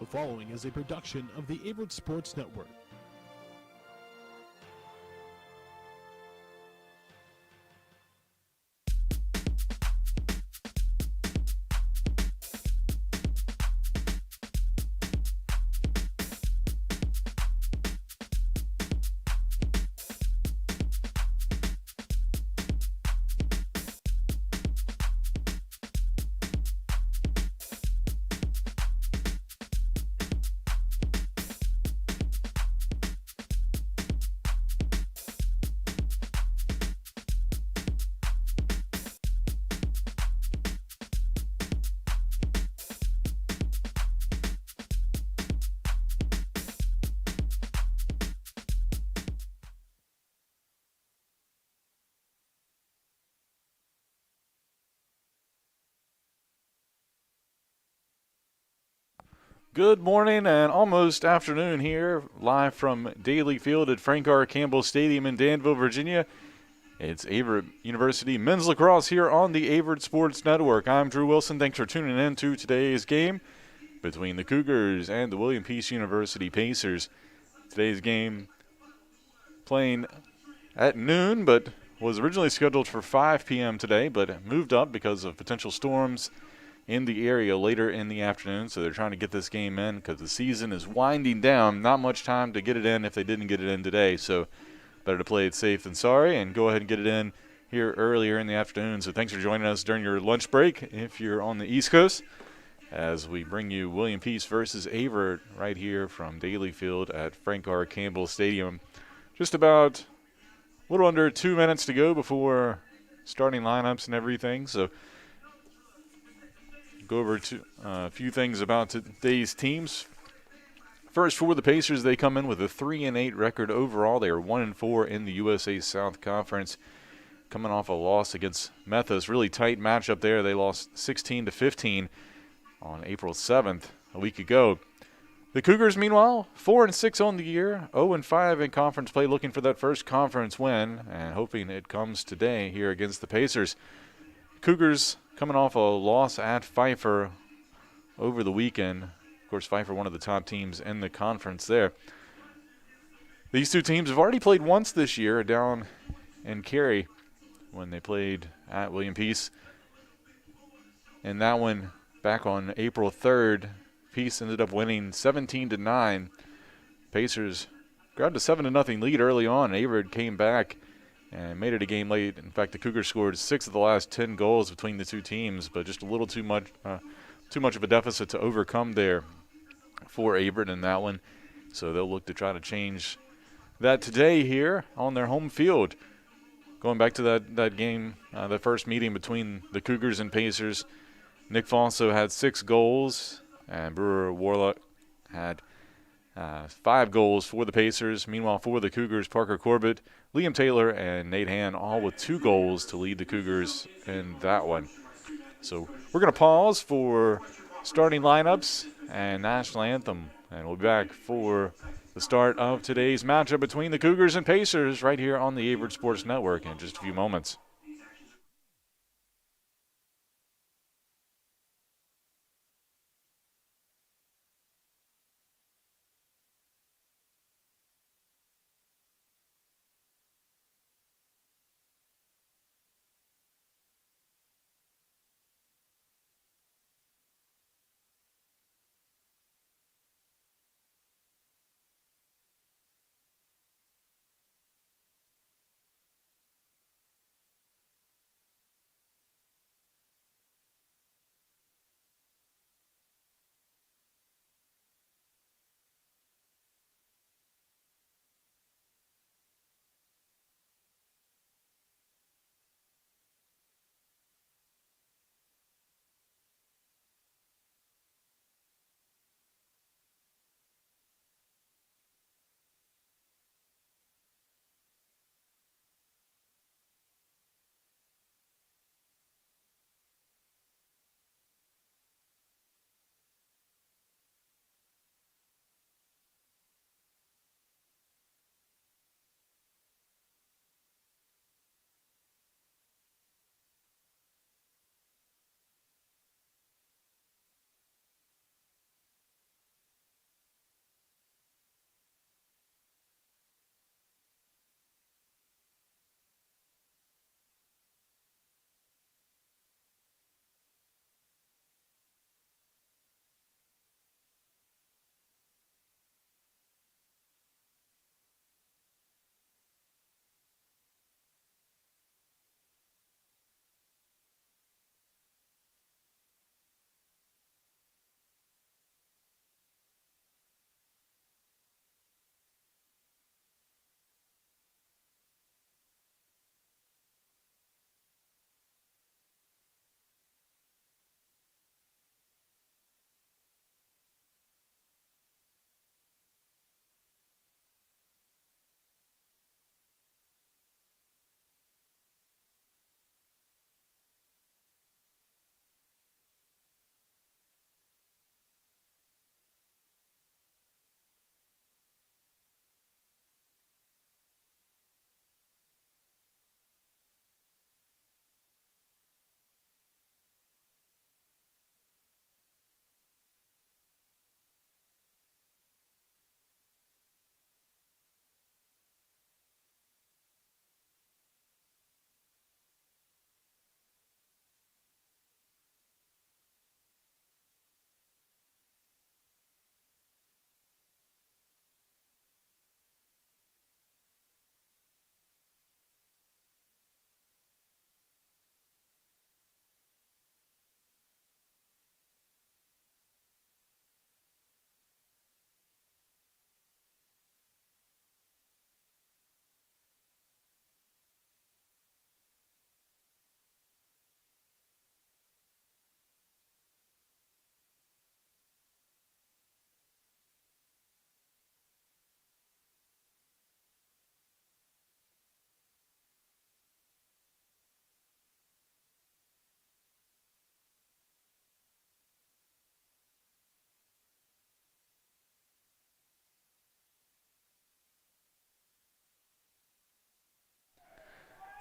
The following is a production of the Averett Sports Network. Good morning and almost afternoon here, live from Daly Field at Frank R. Campbell Stadium in Danville, Virginia. It's Averett University men's lacrosse here on the Averett Sports Network. I'm Drew Wilson. Thanks for tuning in to today's game between the Cougars and the William Peace University Pacers. Today's game playing at noon, but was originally scheduled for 5 p.m. today, but moved up because of potential storms in the area later in the afternoon, so they're trying to get this game in because the season is winding down. Not much time to get it in if they didn't get it in today, so better to play it safe than sorry and go ahead and get it in here earlier in the afternoon. So thanks for joining us during your lunch break if you're on the East Coast as we bring you William Peace versus Averett right here from Daly Field at Frank R. Campbell Stadium. Just about a little under 2 minutes to go before starting lineups and everything, so go over to a few things about today's teams. First, for the Pacers, they come in with a 3-8 record overall. They are 1-4 in the USA South Conference, coming off a loss against Memphis. Really tight matchup there. They lost 16-15 on April 7th, a week ago. The Cougars, meanwhile, 4-6 on the year, 0-5 in conference play, looking for that first conference win and hoping it comes today here against the Pacers. Cougars coming off a loss at Pfeiffer over the weekend. Of course, Pfeiffer, one of the top teams in the conference there. These two teams have already played once this year down in Cary when they played at William Peace. And that one back on April 3rd, Peace ended up winning 17-9. Pacers grabbed a 7-0 lead early on. Averett came back and made it a game late. In fact, the Cougars scored 6 of the last 10 goals between the two teams, but just a little too much of a deficit to overcome there for Averett in that one. So they'll look to try to change that today here on their home field. Going back to that game, the first meeting between the Cougars and Pacers, Nick Falso had 6 goals, and Brewer Warlock had 5 goals for the Pacers. Meanwhile, for the Cougars, Parker Corbett, Liam Taylor, and Nate Hand all with 2 goals to lead the Cougars in that one. So we're going to pause for starting lineups and national anthem, and we'll be back for the start of today's matchup between the Cougars and Pacers right here on the Averett Sports Network in just a few moments.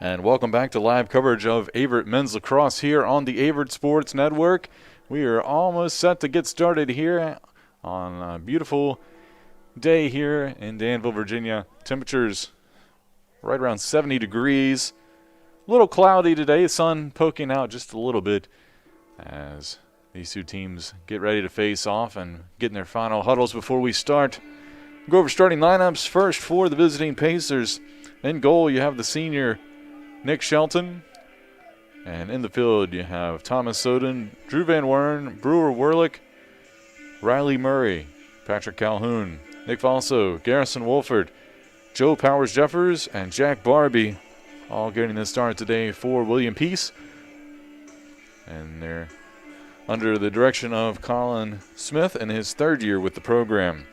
And welcome back to live coverage of Averett Men's Lacrosse here on the Averett Sports Network. We are almost set to get started here on a beautiful day here in Danville, Virginia. Temperatures right around 70 degrees. A little cloudy today, sun poking out just a little bit as these two teams get ready to face off and get in their final huddles before we start. We'll go over starting lineups first for the visiting Pacers. In goal, you have the senior Nick Shelton. And in the field, you have Thomas Soden, Drew Van Wern, Brewer Werlick, Riley Murray, Patrick Calhoun, Nick Falso, Garrison Wolford, Joe Powers Jeffers, and Jack Barbie, all getting the start today for William Peace. And they're under the direction of Colin Smith in his third year with the program.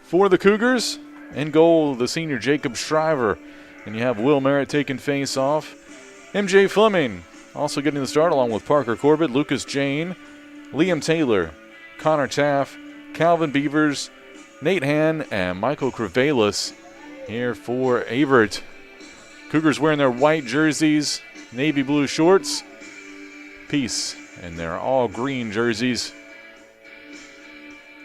For the Cougars, in goal, the senior Jacob Shriver. And you have Will Merritt taking face off. MJ Fleming also getting the start along with Parker Corbett, Lucas Jane, Liam Taylor, Connor Taff, Calvin Beavers, Nate Han, and Michael Crevalis here for Averett. Cougars wearing their white jerseys, navy blue shorts. Peace in their all green jerseys.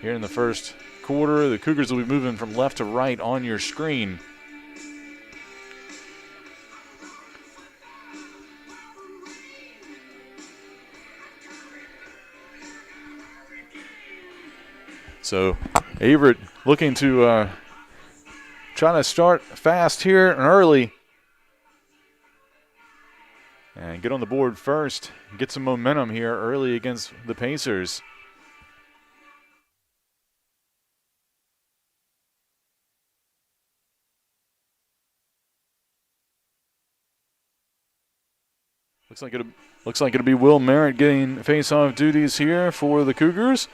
Here in the first quarter, the Cougars will be moving from left to right on your screen. So Averett looking to try to start fast here and early and get on the board first, get some momentum here early against the Pacers. Looks like it'll be Will Merritt getting face-off duties here for the Cougars.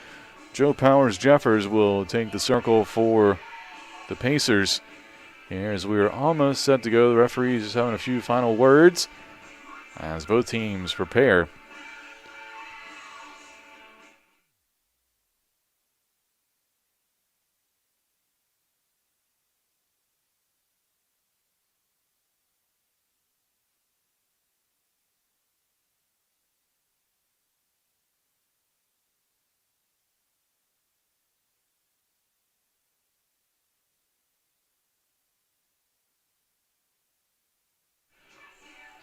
Joe Powers Jeffers will take the circle for the Pacers. Here as we're almost set to go, the referees just having a few final words as both teams prepare.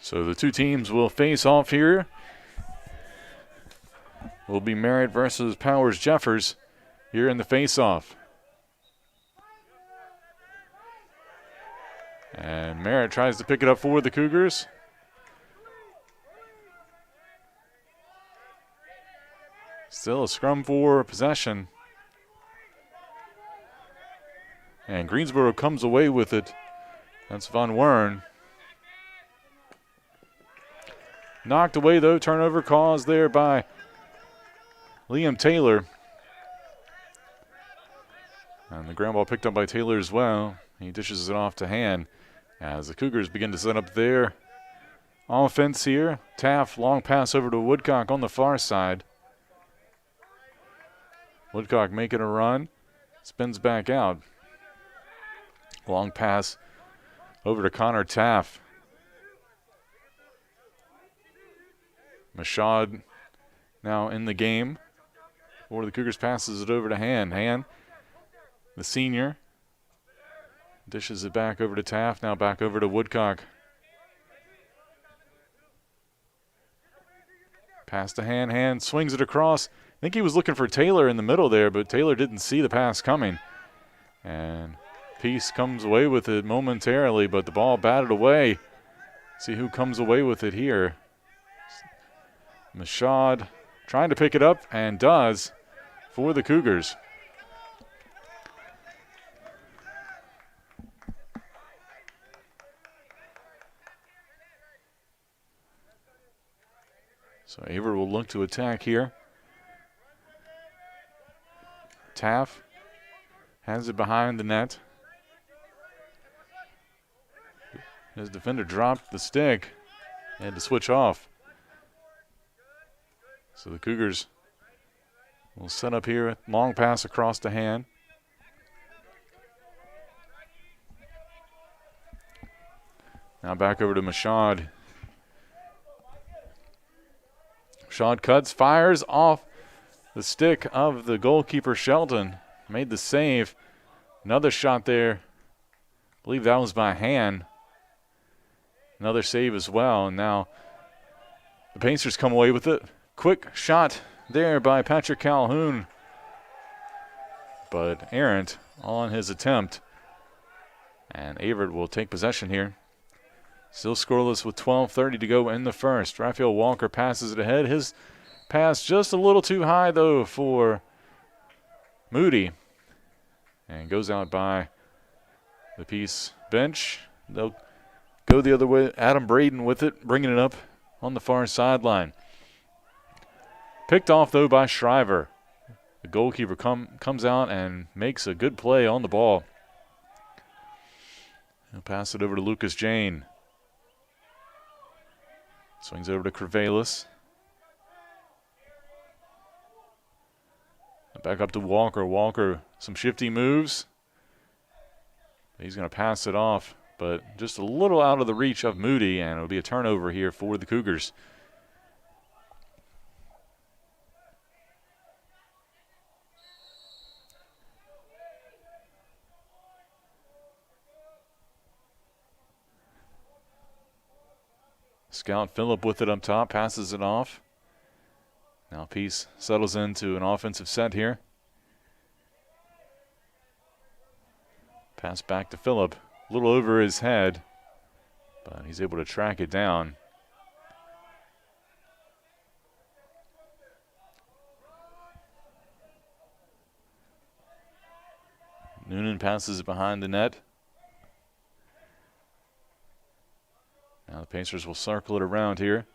So the two teams will face off here. Will be Merritt versus Powers Jeffers here in the face-off. And Merritt tries to pick it up for the Cougars. Still a scrum for possession. And Greensboro comes away with it. That's Van Wern. Knocked away, though. Turnover caused there by Liam Taylor. And the ground ball picked up by Taylor as well. He dishes it off to Han as the Cougars begin to set up their offense here. Taft, long pass over to Woodcock on the far side. Woodcock making a run. Spins back out. Long pass over to Connor Taft. Mashad now in the game. Or the Cougars passes it over to Han. Han, the senior, dishes it back over to Taft. Now back over to Woodcock. Pass to Han. Han swings it across. I think he was looking for Taylor in the middle there, but Taylor didn't see the pass coming. And Peace comes away with it momentarily, but the ball batted away. See who comes away with it here. Mashad trying to pick it up and does for the Cougars. So Averett will look to attack here. Taff has it behind the net. His defender dropped the stick and had to switch off. So the Cougars will set up here. Long pass across to Han. Now back over to Mashad. Mashad cuts, fires off the stick of the goalkeeper, Shelton. Made the save. Another shot there. I believe that was by hand. Another save as well. And now the Pacers come away with it. Quick shot there by Patrick Calhoun. But errant on his attempt. And Averett will take possession here. Still scoreless with 12:30 to go in the first. Raphael Walker passes it ahead. His pass just a little too high, though, for Moody. And goes out by the Peace bench. They'll go the other way. Adam Braden with it, bringing it up on the far sideline. Picked off, though, by Shriver. The goalkeeper comes out and makes a good play on the ball. He'll pass it over to Lucas Jane. Swings over to Crevelis. Back up to Walker. Walker, some shifty moves. He's going to pass it off, but just a little out of the reach of Moody, and it'll be a turnover here for the Cougars. Scout Phillip with it up top, passes it off. Now Peace settles into an offensive set here. Pass back to Phillip, a little over his head, but he's able to track it down. Noonan passes it behind the net. Now the Pacers will circle it around here.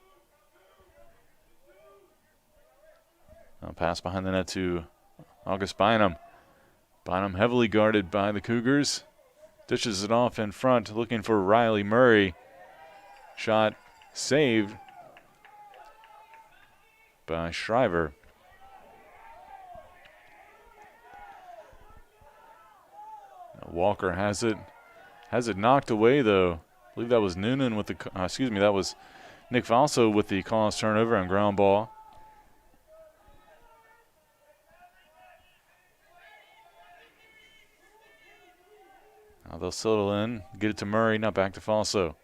Now pass behind the net to August Bynum. Bynum heavily guarded by the Cougars. Dishes it off in front, looking for Riley Murray. Shot saved by Shriver. Now Walker has it knocked away, though. I believe that was Noonan with the, that was Nick Falso with the cause turnover on ground ball. Now they'll settle in, get it to Murray, now back to Falso.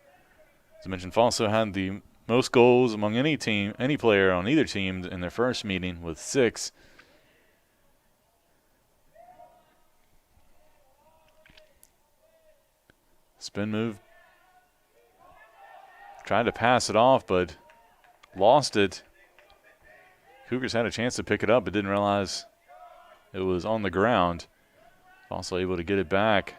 As I mentioned, Falso had the most goals among any team, any player on either team in their first meeting with 6. Spin move. Tried to pass it off, but lost it. Cougars had a chance to pick it up, but didn't realize it was on the ground. Also able to get it back.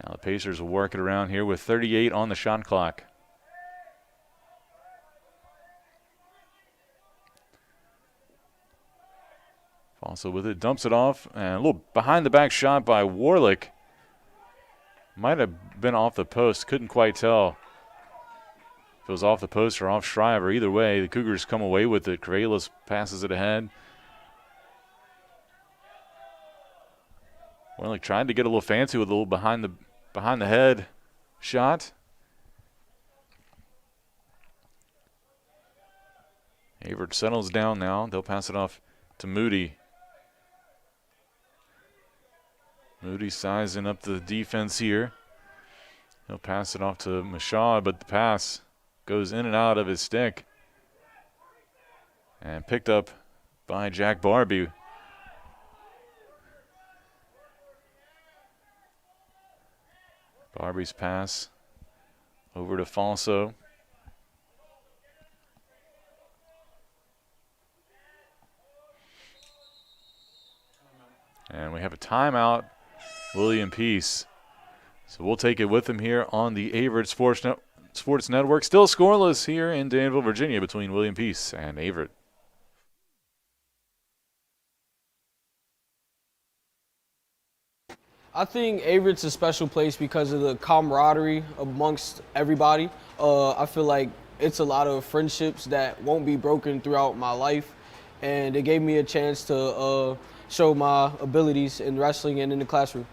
Now the Pacers will work it around here with 38 on the shot clock. Also with it, dumps it off, and a little behind the back shot by Warlick. Might have been off the post, couldn't quite tell if it was off the post or off Shriver. Either way, the Cougars come away with it. Crevelis passes it ahead. Warlick tried to get a little fancy with a little behind the head shot. Averett settles down now. They'll pass it off to Moody. Moody sizing up the defense here. He'll pass it off to Mashad, but the pass goes in and out of his stick. And picked up by Jack Barbie. Barbie's pass over to Falso. And we have a timeout, William Peace. So we'll take it with him here on the Averett Sports Network. Still scoreless here in Danville, Virginia, between William Peace and Averett. I think Averett's a special place because of the camaraderie amongst everybody. I feel like it's a lot of friendships that won't be broken throughout my life, and it gave me a chance to show my abilities in wrestling and in the classroom.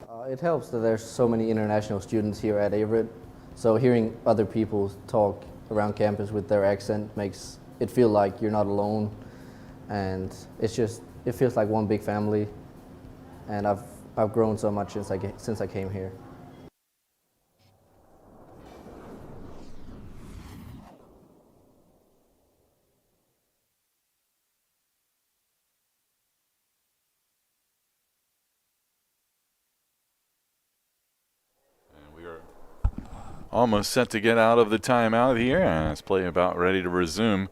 It helps that there's so many international students here at Averett, so hearing other people talk around campus with their accent makes it feel like you're not alone, and it feels like one big family, and I've grown so much since I came here. Almost set to get out of the timeout here, and it's play about ready to resume.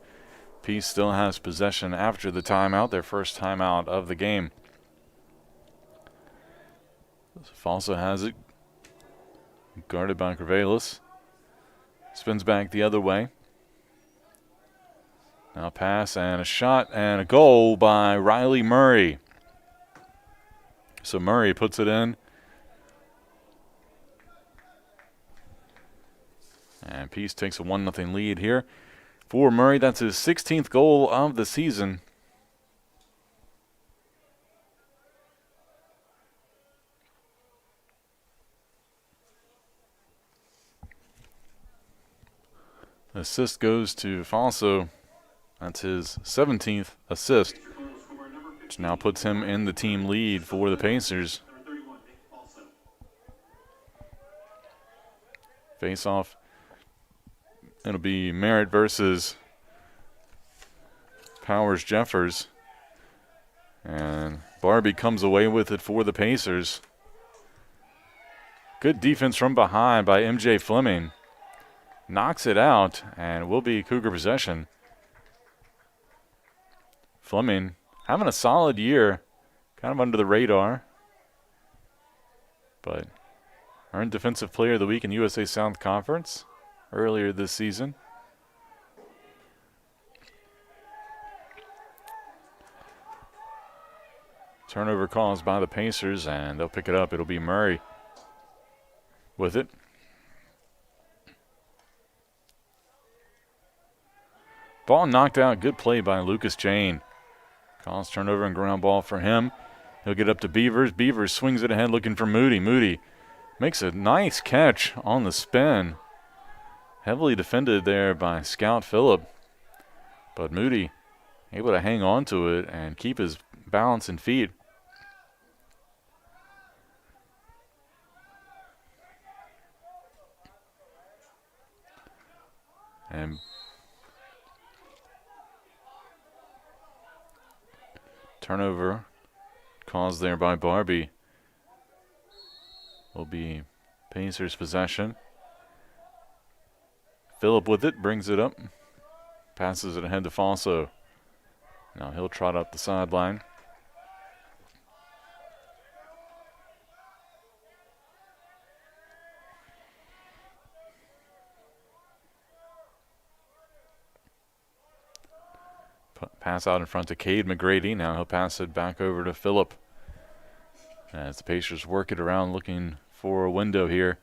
Peace still has possession after the timeout, their first timeout of the game. Falso has it, guarded by Crevelis. Spins back the other way. Now pass and a shot and a goal by Riley Murray. So Murray puts it in. And Peace takes a 1-0 lead here. For Murray, that's his 16th goal of the season. Assist goes to Falso. That's his 17th assist, which now puts him in the team lead for the Pacers. Face off. It'll be Merritt versus Powers Jeffers. And Barbie comes away with it for the Pacers. Good defense from behind by MJ Fleming. Knocks it out, and will be Cougar possession. Fleming having a solid year, kind of under the radar, but earned Defensive Player of the Week in USA South Conference earlier this season. Turnover caused by the Pacers, and they'll pick it up. It'll be Murray with it. Ball knocked out. Good play by Lucas Jane. Calls turnover and ground ball for him. He'll get up to Beavers. Beavers swings it ahead looking for Moody. Moody makes a nice catch on the spin. Heavily defended there by Scout Phillip. But Moody able to hang on to it and keep his balance and feet. And turnover caused there by Barbie will be Pacers possession. Phillip with it, brings it up, passes it ahead to Falso. Now he'll trot up the sideline. Pass out in front to Cade McGrady. Now he'll pass it back over to Phillip. As the Pacers work it around looking for a window here.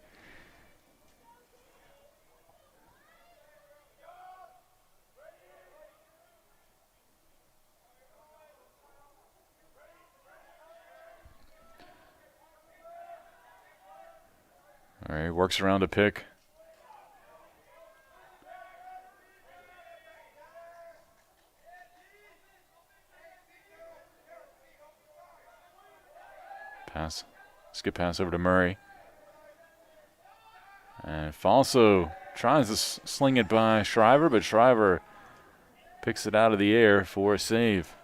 All right, works around a pick. Pass, skip pass over to Murray. And Falso tries to sling it by Shriver, but Shriver picks it out of the air for a save.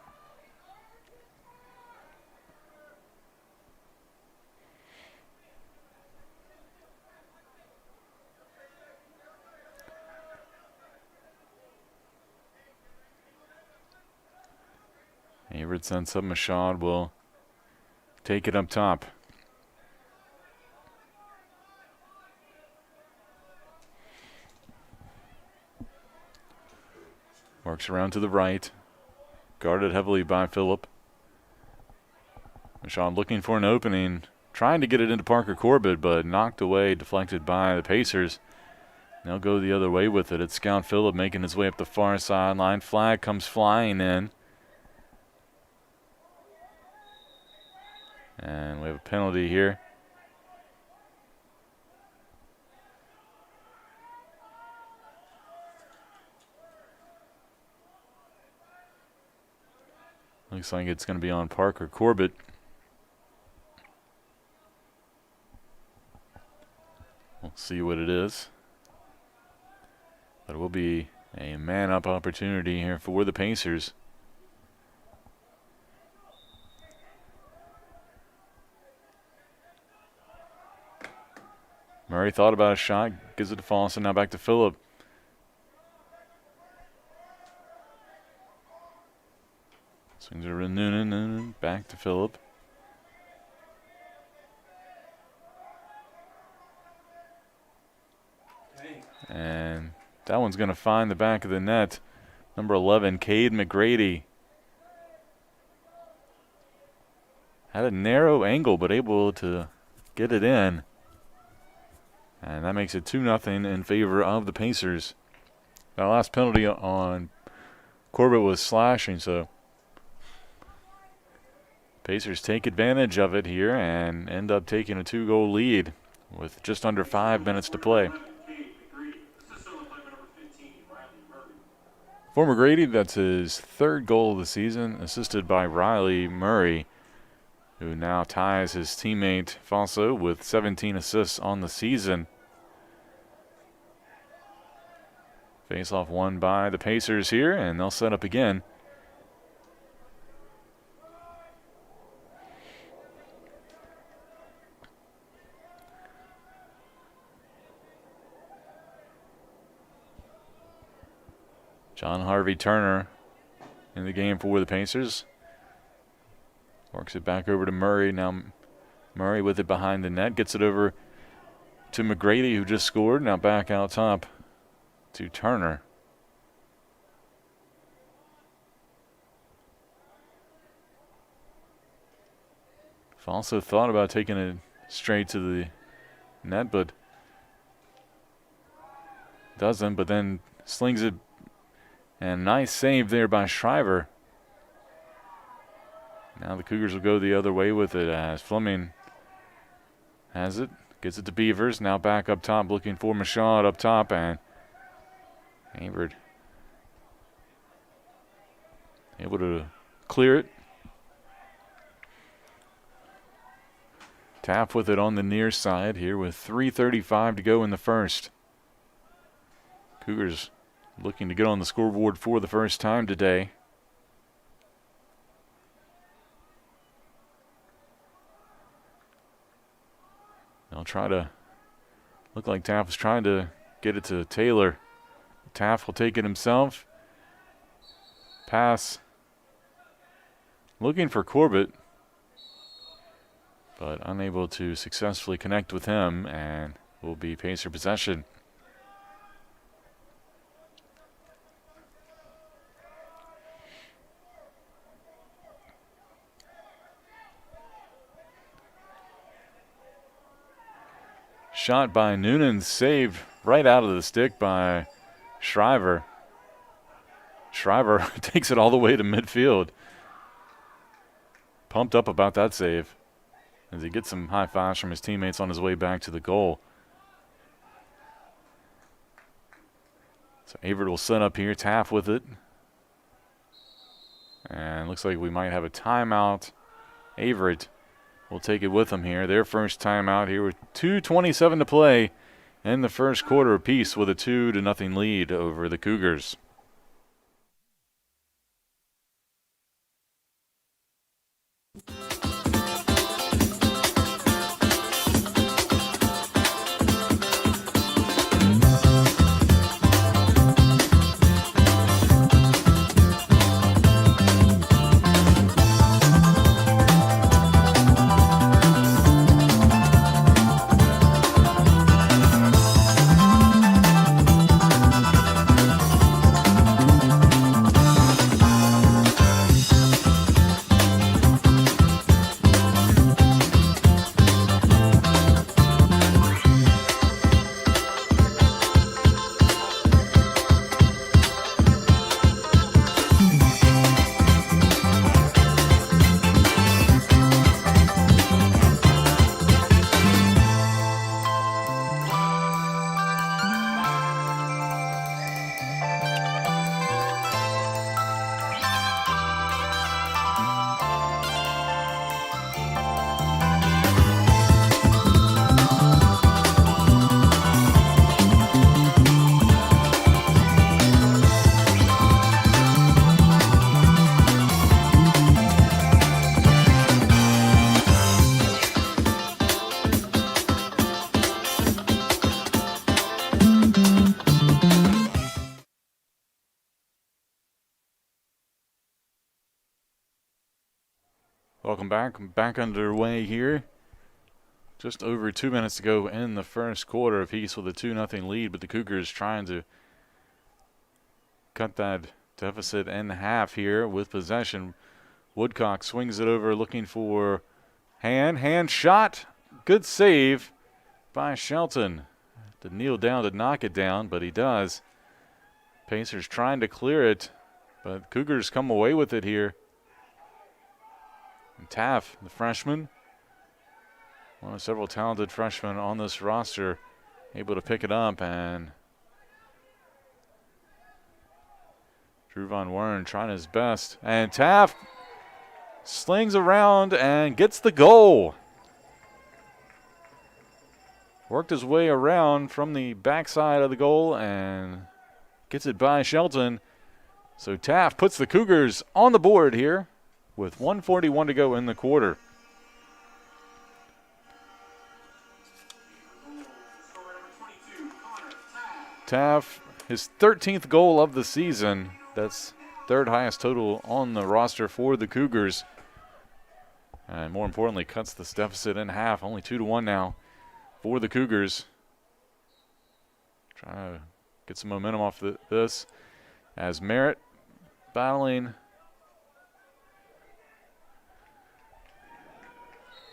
Averett sends up. Mashad will take it up top. Works around to the right. Guarded heavily by Phillip. Mashad looking for an opening. Trying to get it into Parker Corbett, but knocked away, deflected by the Pacers. They'll go the other way with it. It's Scout Phillip making his way up the far sideline. Flag comes flying in. And we have a penalty here. Looks like it's going to be on Parker Corbett. We'll see what it is. But it will be a man-up opportunity here for the Pacers. Murray thought about a shot, gives it to Foster, now back to Phillip. Swings it over to Noonan, back to Phillip. And that one's going to find the back of the net. Number 11, Cade McGrady. Had a narrow angle, but able to get it in. And that makes it 2-0 in favor of the Pacers. That last penalty on Corbett was slashing, so Pacers take advantage of it here and end up taking a 2-goal lead with just under 5 minutes to play. For McGrady, that's his 3rd goal of the season, assisted by Riley Murray, who now ties his teammate Fosso with 17 assists on the season. Face-off won by the Pacers here, and they'll set up again. John Harvey Turner in the game for the Pacers. Works it back over to Murray. Now Murray with it behind the net. Gets it over to McGrady, who just scored. Now back out top to Turner. Also thought about taking it straight to the net, but doesn't. But then slings it. And nice save there by Shriver. Now the Cougars will go the other way with it as Fleming has it. Gets it to Beavers. Now back up top looking for Michaud up top. And Averett able to clear it. Taft with it on the near side here with 3:35 to go in the first. Cougars looking to get on the scoreboard for the first time today. They'll try to, look like Taft was trying to get it to Taylor. Taft will take it himself. Pass. Looking for Corbett, but unable to successfully connect with him, and will be Pacer possession. Shot by Noonan, saved right out of the stick by Shriver. Shriver takes it all the way to midfield. Pumped up about that save as he gets some high fives from his teammates on his way back to the goal. So Averett will set up here, Taft with it. And looks like we might have a timeout. Averett will take it with them here. Their first timeout here with 2:27 to play in the first quarter apiece with a 2-0 lead over the Cougars. Welcome back underway here. Just over 2 minutes to go in the first quarter apiece with a 2-0 lead, but the Cougars trying to cut that deficit in half here with possession. Woodcock swings it over looking for hand shot. Good save by Shelton. To kneel down to knock it down, but he does. Pacers trying to clear it, but Cougars come away with it here. And Taff, the freshman, one of several talented freshmen on this roster, able to pick it up, and Drew Von Wern trying his best. And Taff slings around and gets the goal. Worked his way around from the backside of the goal and gets it by Shelton. So Taff puts the Cougars on the board here with 1:41 to go in the quarter. Taff, his 13th goal of the season. That's third highest total on the roster for the Cougars. And more importantly, cuts this deficit in half, only 2-1 now for the Cougars. Trying to get some momentum off this as Merritt battling.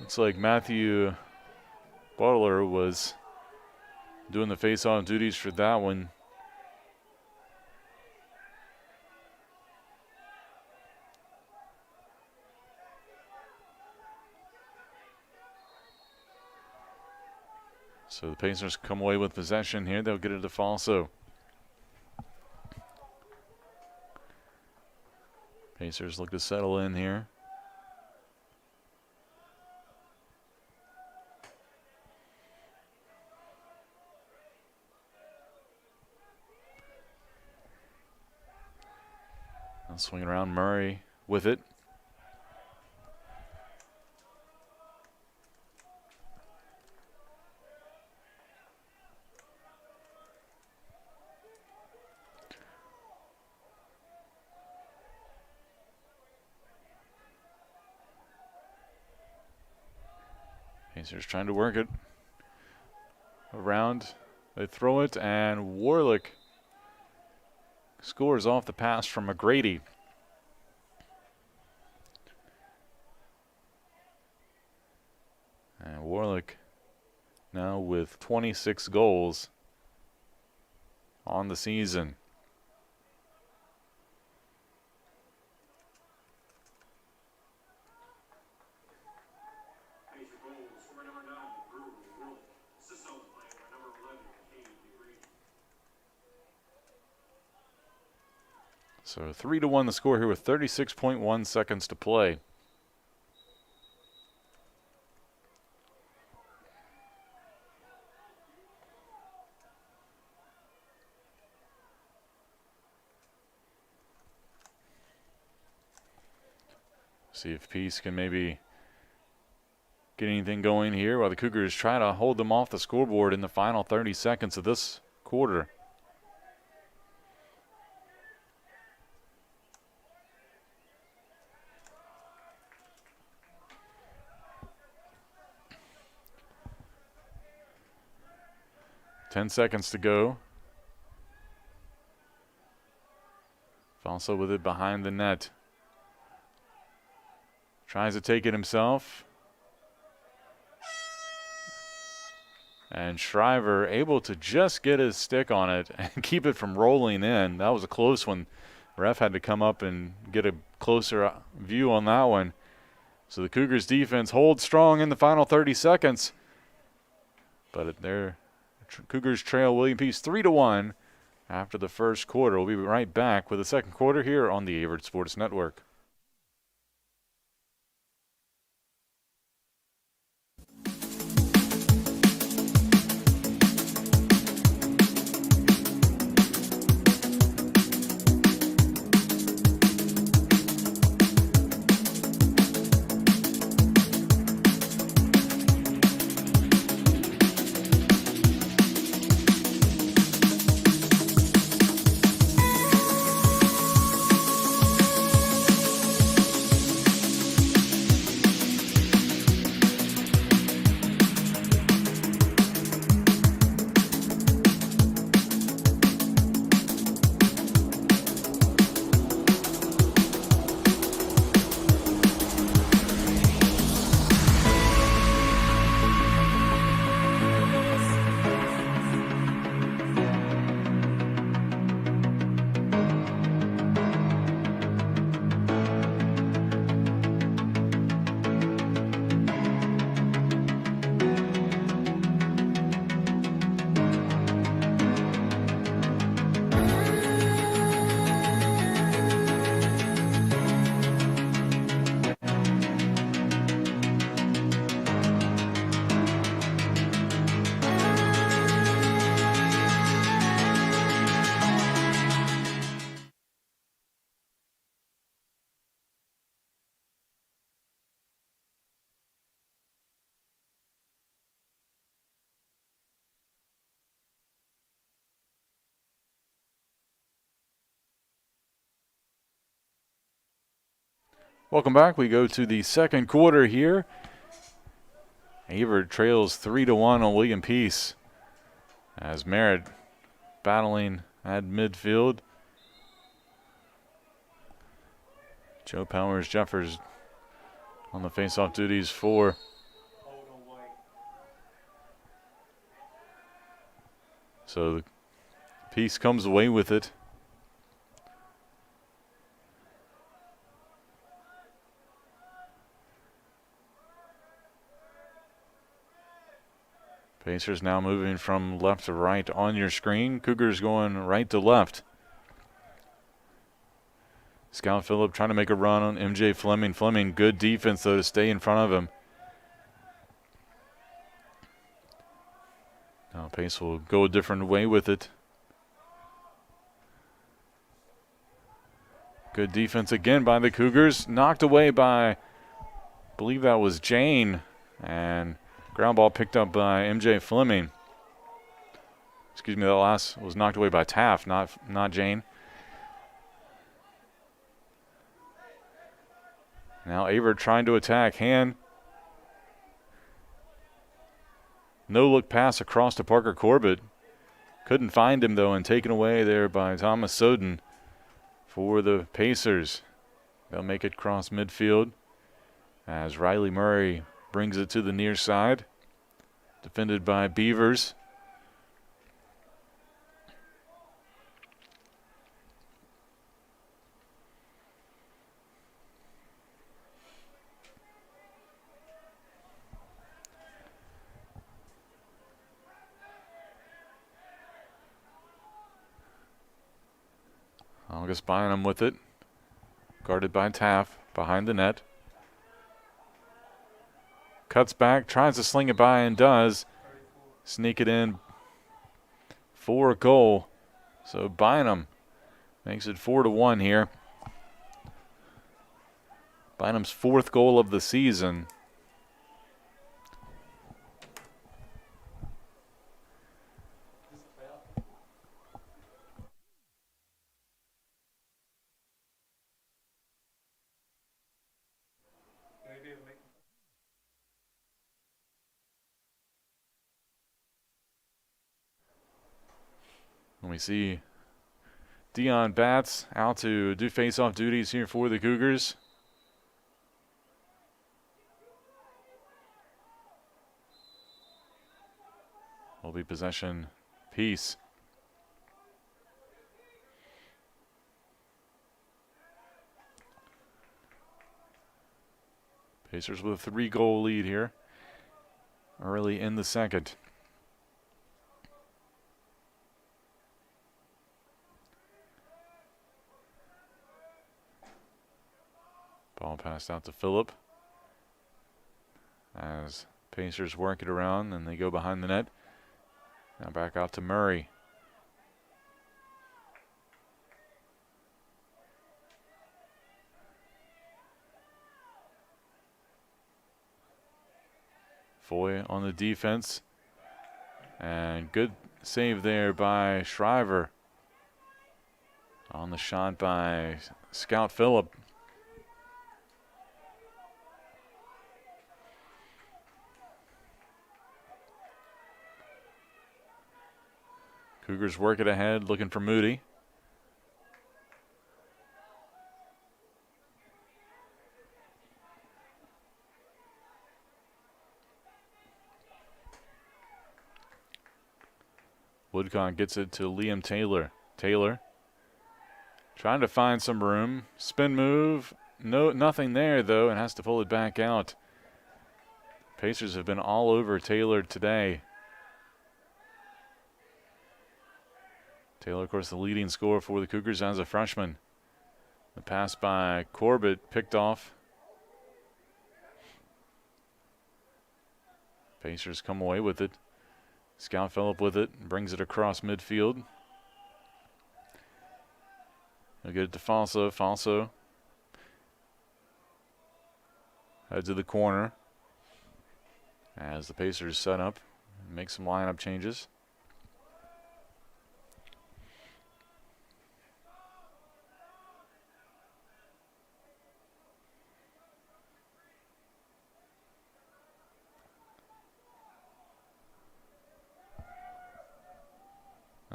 Looks like Matthew Butler was doing the face-off duties for that one. So the Pacers come away with possession here. They'll get it to Falso. Pacers look to settle in here. Now swinging around, Murray with it. Pacers trying to work it around. They throw it, and Warlick scores off the pass from McGrady. And Warlick now with 26 goals on the season. So 3-1 the score here with 36.1 seconds to play. See if Peace can maybe get anything going here while the Cougars try to hold them off the scoreboard in the final 30 seconds of this quarter. Ten seconds to go. Falso with it behind the net. Tries to take it himself. And Shriver able to just get his stick on it and keep it from rolling in. That was a close one. Ref had to come up and get a closer view on that one. So the Cougars defense holds strong in the final 30 seconds. But they're Cougars trail William Peace 3-1 after the first quarter. We'll be right back with the second quarter here on the Averett Sports Network. Welcome back. We go to the second quarter here. Averett trails 3-1 on William Peace as Merritt battling at midfield. Joe Powers Jeffers on the face-off duties for so Peace comes away with it. Pacers now moving from left to right on your screen. Cougars going right to left. Scout Phillip trying to make a run on MJ Fleming. Fleming, good defense, though, to stay in front of him. Now Pace will go a different way with it. Good defense again by the Cougars. Knocked away by, I believe that was Jane. And ground ball picked up by MJ Fleming. Excuse me, that last was knocked away by Taft, not Jane. Now Averett trying to attack. Hand. No look pass across to Parker Corbett. Couldn't find him, though, and taken away there by Thomas Soden for the Pacers. They'll make it cross midfield as Riley Murray brings it to the near side. Defended by Beavers. August Bynum with it. Guarded by Taft behind the net. Cuts back, tries to sling it by and does. Sneak it in for a goal. So Bynum makes it 4-1 here. Bynum's 4th goal of the season. And we see Dion Batts out to do face-off duties here for the Cougars. Will be possession Peace. Pacers with a 3-goal lead here early in the second. Ball passed out to Phillip as Pacers work it around and they go behind the net. Now back out to Murray. Foy on the defense. And good save there by Shriver. On the shot by Scout Phillip. Cougars work it ahead, looking for Moody. Woodcock gets it to Liam Taylor. Taylor trying to find some room. Spin move. No, nothing there, though, and has to pull it back out. Pacers have been all over Taylor today. Taylor, of course, the leading scorer for the Cougars as a freshman. The pass by Corbett picked off. Pacers come away with it. Scout Phillip with it, brings it across midfield. He'll get it to Falso. Falso heads to the corner as the Pacers set up and make some lineup changes.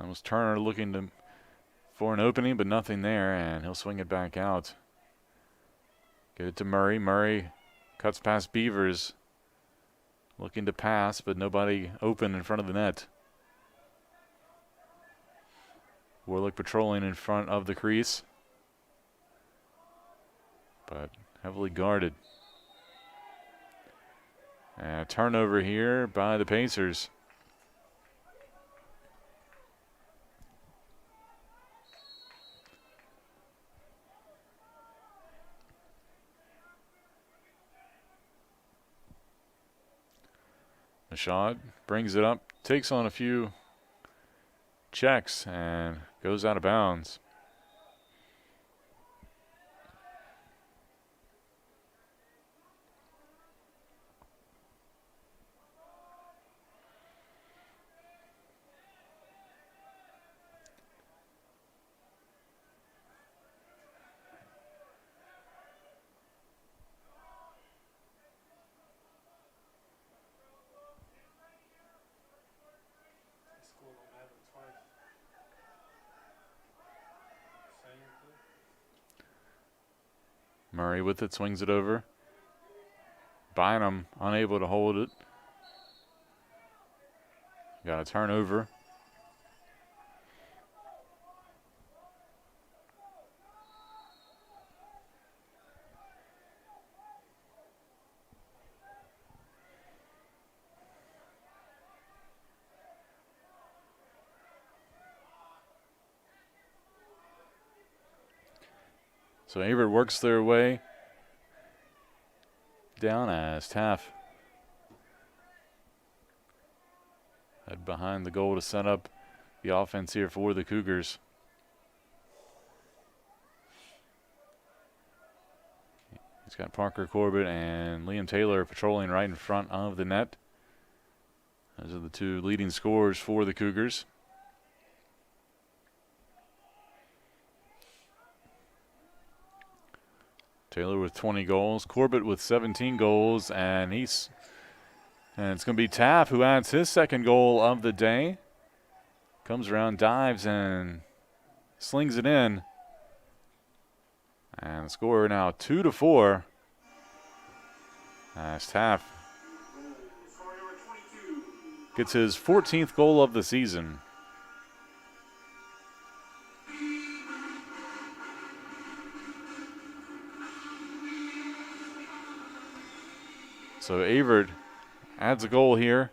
was Turner looking for an opening, but nothing there, and he'll swing it back out. Get it to Murray. Murray cuts past Beavers. Looking to pass, but nobody open in front of the net. Warlick patrolling in front of the crease, but heavily guarded. And a turnover here by the Pacers. Mashad brings it up, takes on a few checks, and goes out of bounds. Murray with it, swings it over. Bynum unable to hold it. Got a turnover. So Averett works their way down as Taff head behind the goal to set up the offense here for the Cougars. He's got Parker Corbett and Liam Taylor patrolling right in front of the net. Those are the two leading scorers for the Cougars. Taylor with 20 goals, Corbett with 17 goals, and it's going to be Taff who adds his second goal of the day. Comes around, dives, and slings it in. And the score now 2-4. As Taff gets his 14th goal of the season. So Averett adds a goal here.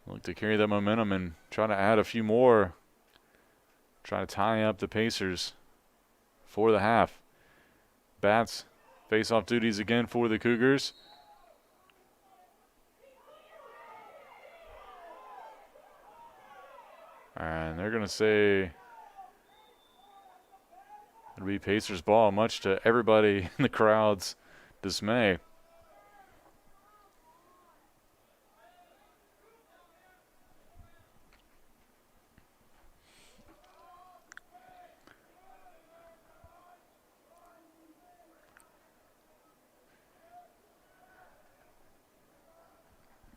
Look to carry that momentum and try to add a few more. Try to tie up the Pacers for the half. Bats face-off duties again for the Cougars. And they're going to say it'll be Pacers ball, much to everybody in the crowd's dismay.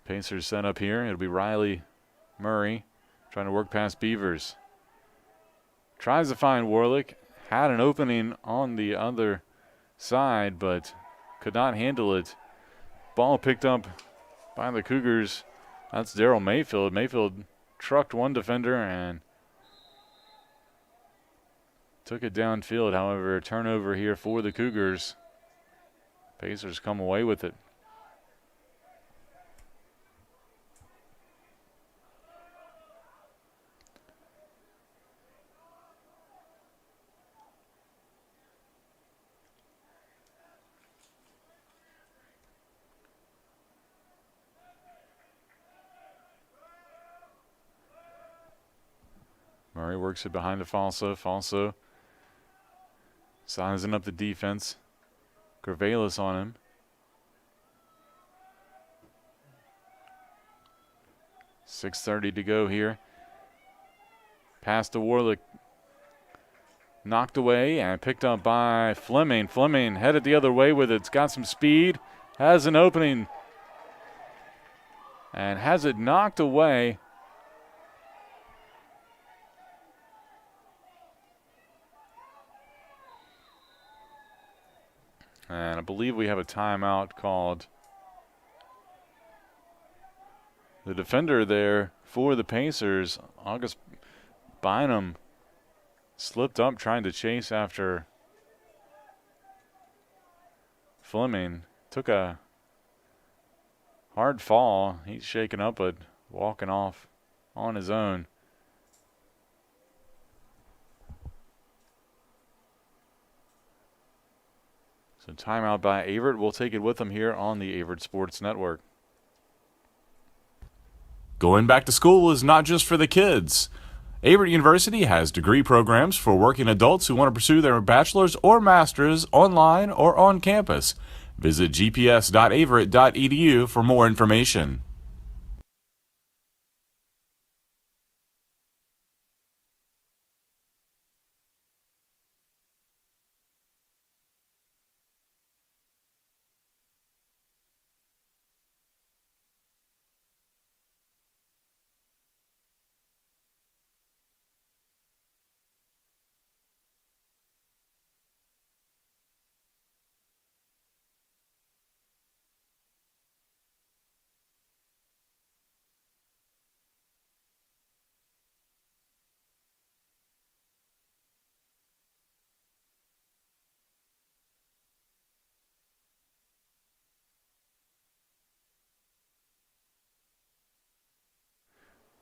Pacers set up here. It'll be Riley Murray trying to work past Beavers. Tries to find Warlick. Had an opening on the other side, but could not handle it. Ball picked up by the Cougars. That's Daryl Mayfield. Mayfield trucked one defender and took it downfield. However, turnover here for the Cougars. Pacers come away with it. Murray works it behind to Falso. Falso sizing up the defense. Gervais on him. .6:30 to go here. Pass to Warlick. Knocked away and picked up by Fleming. Fleming headed the other way with it. It's got some speed. Has an opening. And has it knocked away. And I believe we have a timeout called. The defender there for the Pacers, August Bynum, slipped up trying to chase after Fleming. Took a hard fall. He's shaken up but walking off on his own. So timeout by Averett. We'll take it with them here on the Averett Sports Network. Going back to school is not just for the kids. Averett University has degree programs for working adults who want to pursue their bachelor's or master's online or on campus. Visit gps.averett.edu for more information.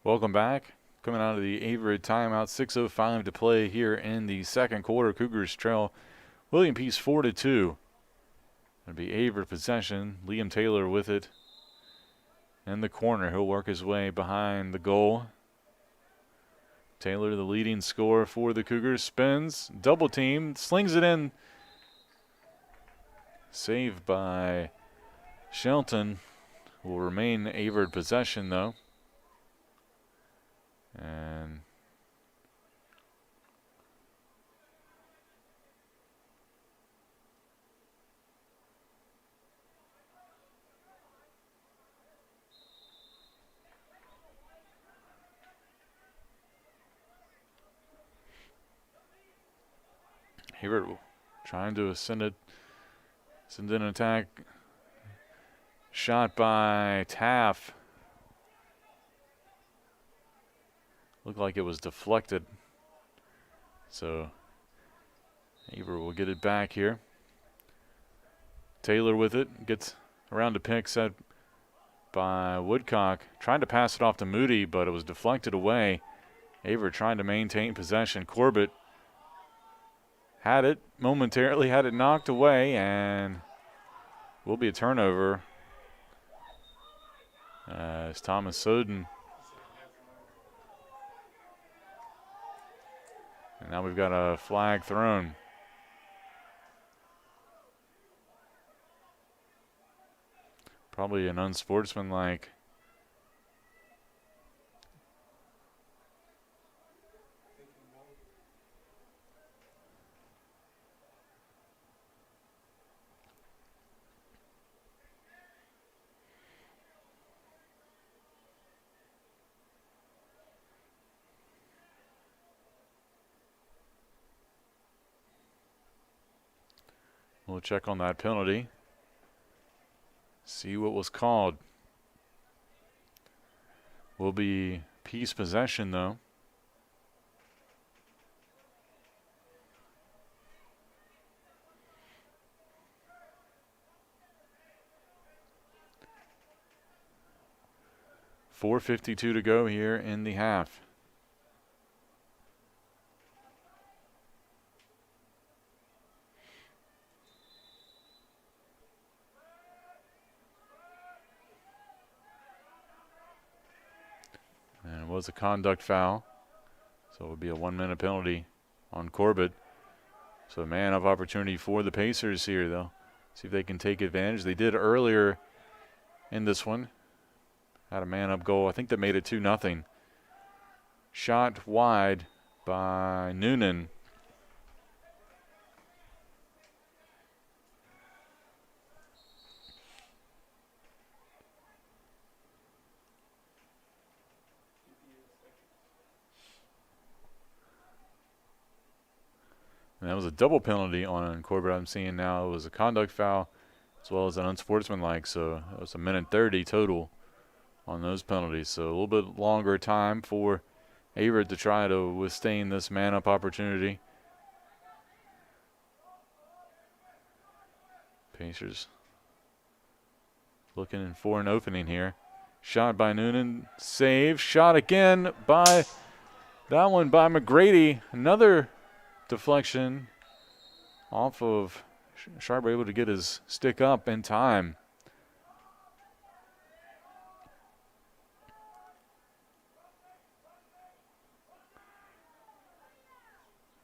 Welcome back. Coming out of the Averett timeout, 6:05 to play here in the second quarter. Cougars trail William Peace 4-2. It'll be Averett possession. Liam Taylor with it in the corner. He'll work his way behind the goal. Taylor, the leading scorer for the Cougars, spins, double team, slings it in. Saved by Shelton. Will remain Averett possession though. And Averett trying to send in an attack. Shot by Taff. Looked like it was deflected. So Averett will get it back here. Taylor with it. Gets around to pick, set by Woodcock. Trying to pass it off to Moody, but it was deflected away. Averett trying to maintain possession. Corbett had it momentarily, had it knocked away, and will be a turnover as Thomas Soden. And now we've got a flag thrown. Probably an unsportsmanlike. We'll check on that penalty. See what was called. Will be Peace possession though. .452 to go here in the half. And it was a conduct foul. So it would be a 1-minute penalty on Corbett. So a man of opportunity for the Pacers here, though. See if they can take advantage. They did earlier in this one. Had a man-up goal. I think that made it 2-0. Shot wide by Noonan. And that was a double penalty on Corbett. I'm seeing now it was a conduct foul as well as an unsportsmanlike. So it was a minute 30 total on those penalties. So a little bit longer time for Averett to try to withstand this man-up opportunity. Pacers looking for an opening here. Shot by Noonan, save, shot again by, that one by McGrady. Another deflection off of Sharp, able to get his stick up in time.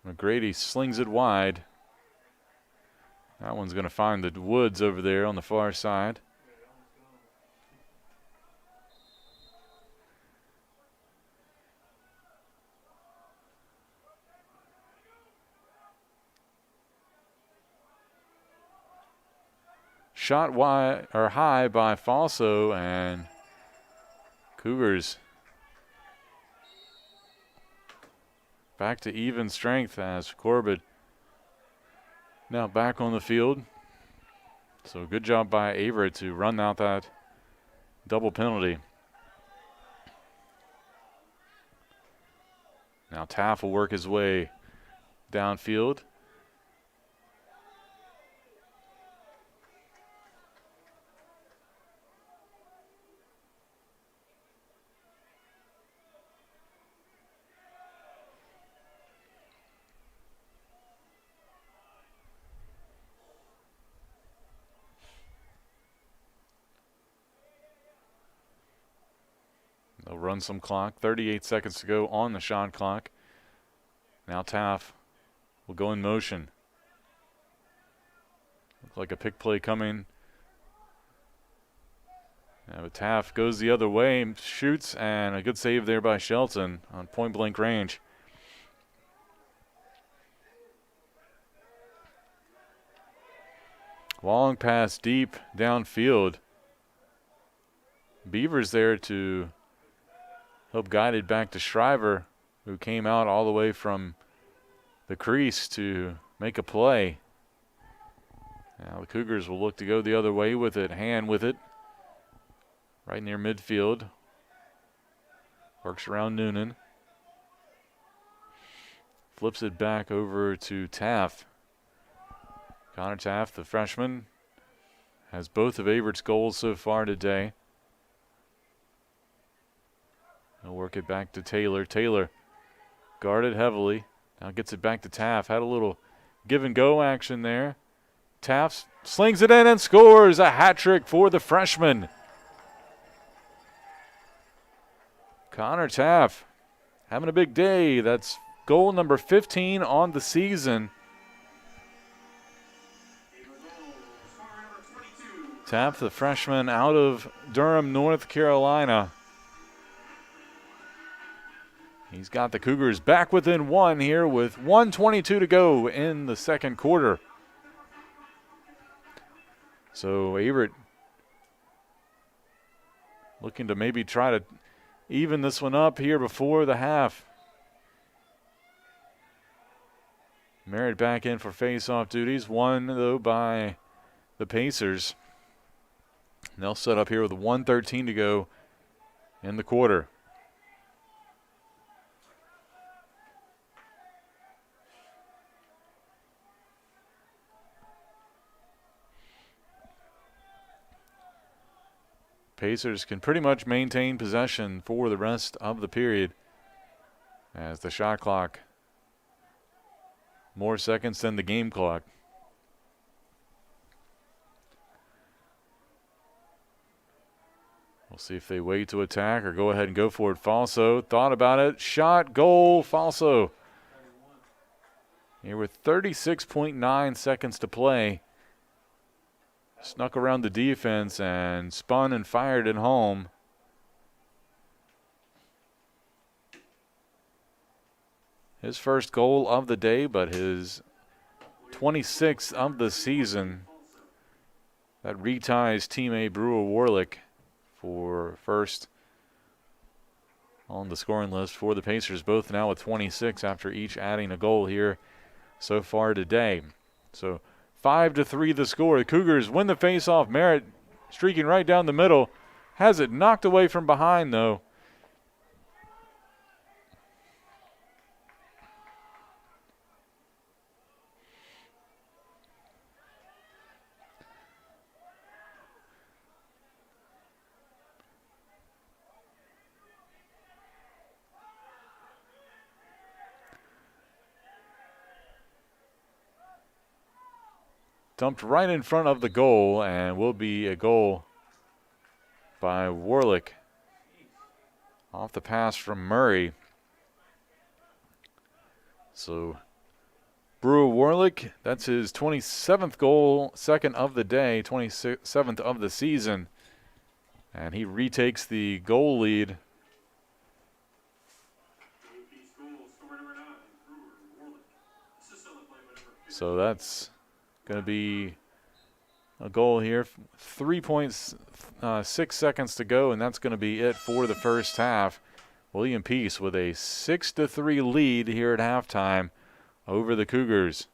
McGrady slings it wide. That one's going to find the woods over there on the far side. Shot wide or high by Falso, and Cougars back to even strength as Corbett now back on the field. So good job by Averett to run out that double penalty. Now Taff will work his way downfield. They'll run some clock. 38 seconds to go on the shot clock. Now Taff will go in motion. Looks like a pick play coming. Now Taff goes the other way, shoots, and a good save there by Shelton on point blank range. Long pass deep downfield. Beavers there to help guide it back to Shriver, who came out all the way from the crease to make a play. Now the Cougars will look to go the other way with it, Hand with it, right near midfield. Works around Noonan. Flips it back over to Taft. Connor Taft, the freshman, has both of Averett's goals so far today. He'll work it back to Taylor. Taylor guarded heavily. Now gets it back to Taft. Had a little give and go action there. Taft slings it in and scores a hat trick for the freshman. Connor Taft having a big day. That's goal number 15 on the season. Taft, the freshman out of Durham, North Carolina. He's got the Cougars back within one here with 1:22 to go in the second quarter. So Averett looking to maybe try to even this one up here before the half. Merritt back in for face-off duties. Won, though, by the Pacers. And they'll set up here with 1:13 to go in the quarter. Pacers can pretty much maintain possession for the rest of the period as the shot clock more seconds than the game clock. We'll see if they wait to attack or go ahead and go for it. Falso thought about it. Shot, goal, Falso. Here with 36.9 seconds to play. Snuck around the defense and spun and fired it home. His first goal of the day, but his 26th of the season. That reties teammate Brewer Warlick for first on the scoring list for the Pacers, both now with 26 after each adding a goal here so far today. So 5-3 the score. The Cougars win the faceoff. Merritt streaking right down the middle. Has it knocked away from behind, though. Dumped right in front of the goal, and will be a goal by Warlick off the pass from Murray. So Brewer Warlick, that's his 27th goal, second of the day, 27th of the season, and he retakes the goal lead. So that's going to be a goal here. 3.6 seconds to go, and that's going to be it for the first half. William Peace with a 6-3 lead here at halftime over the Cougars.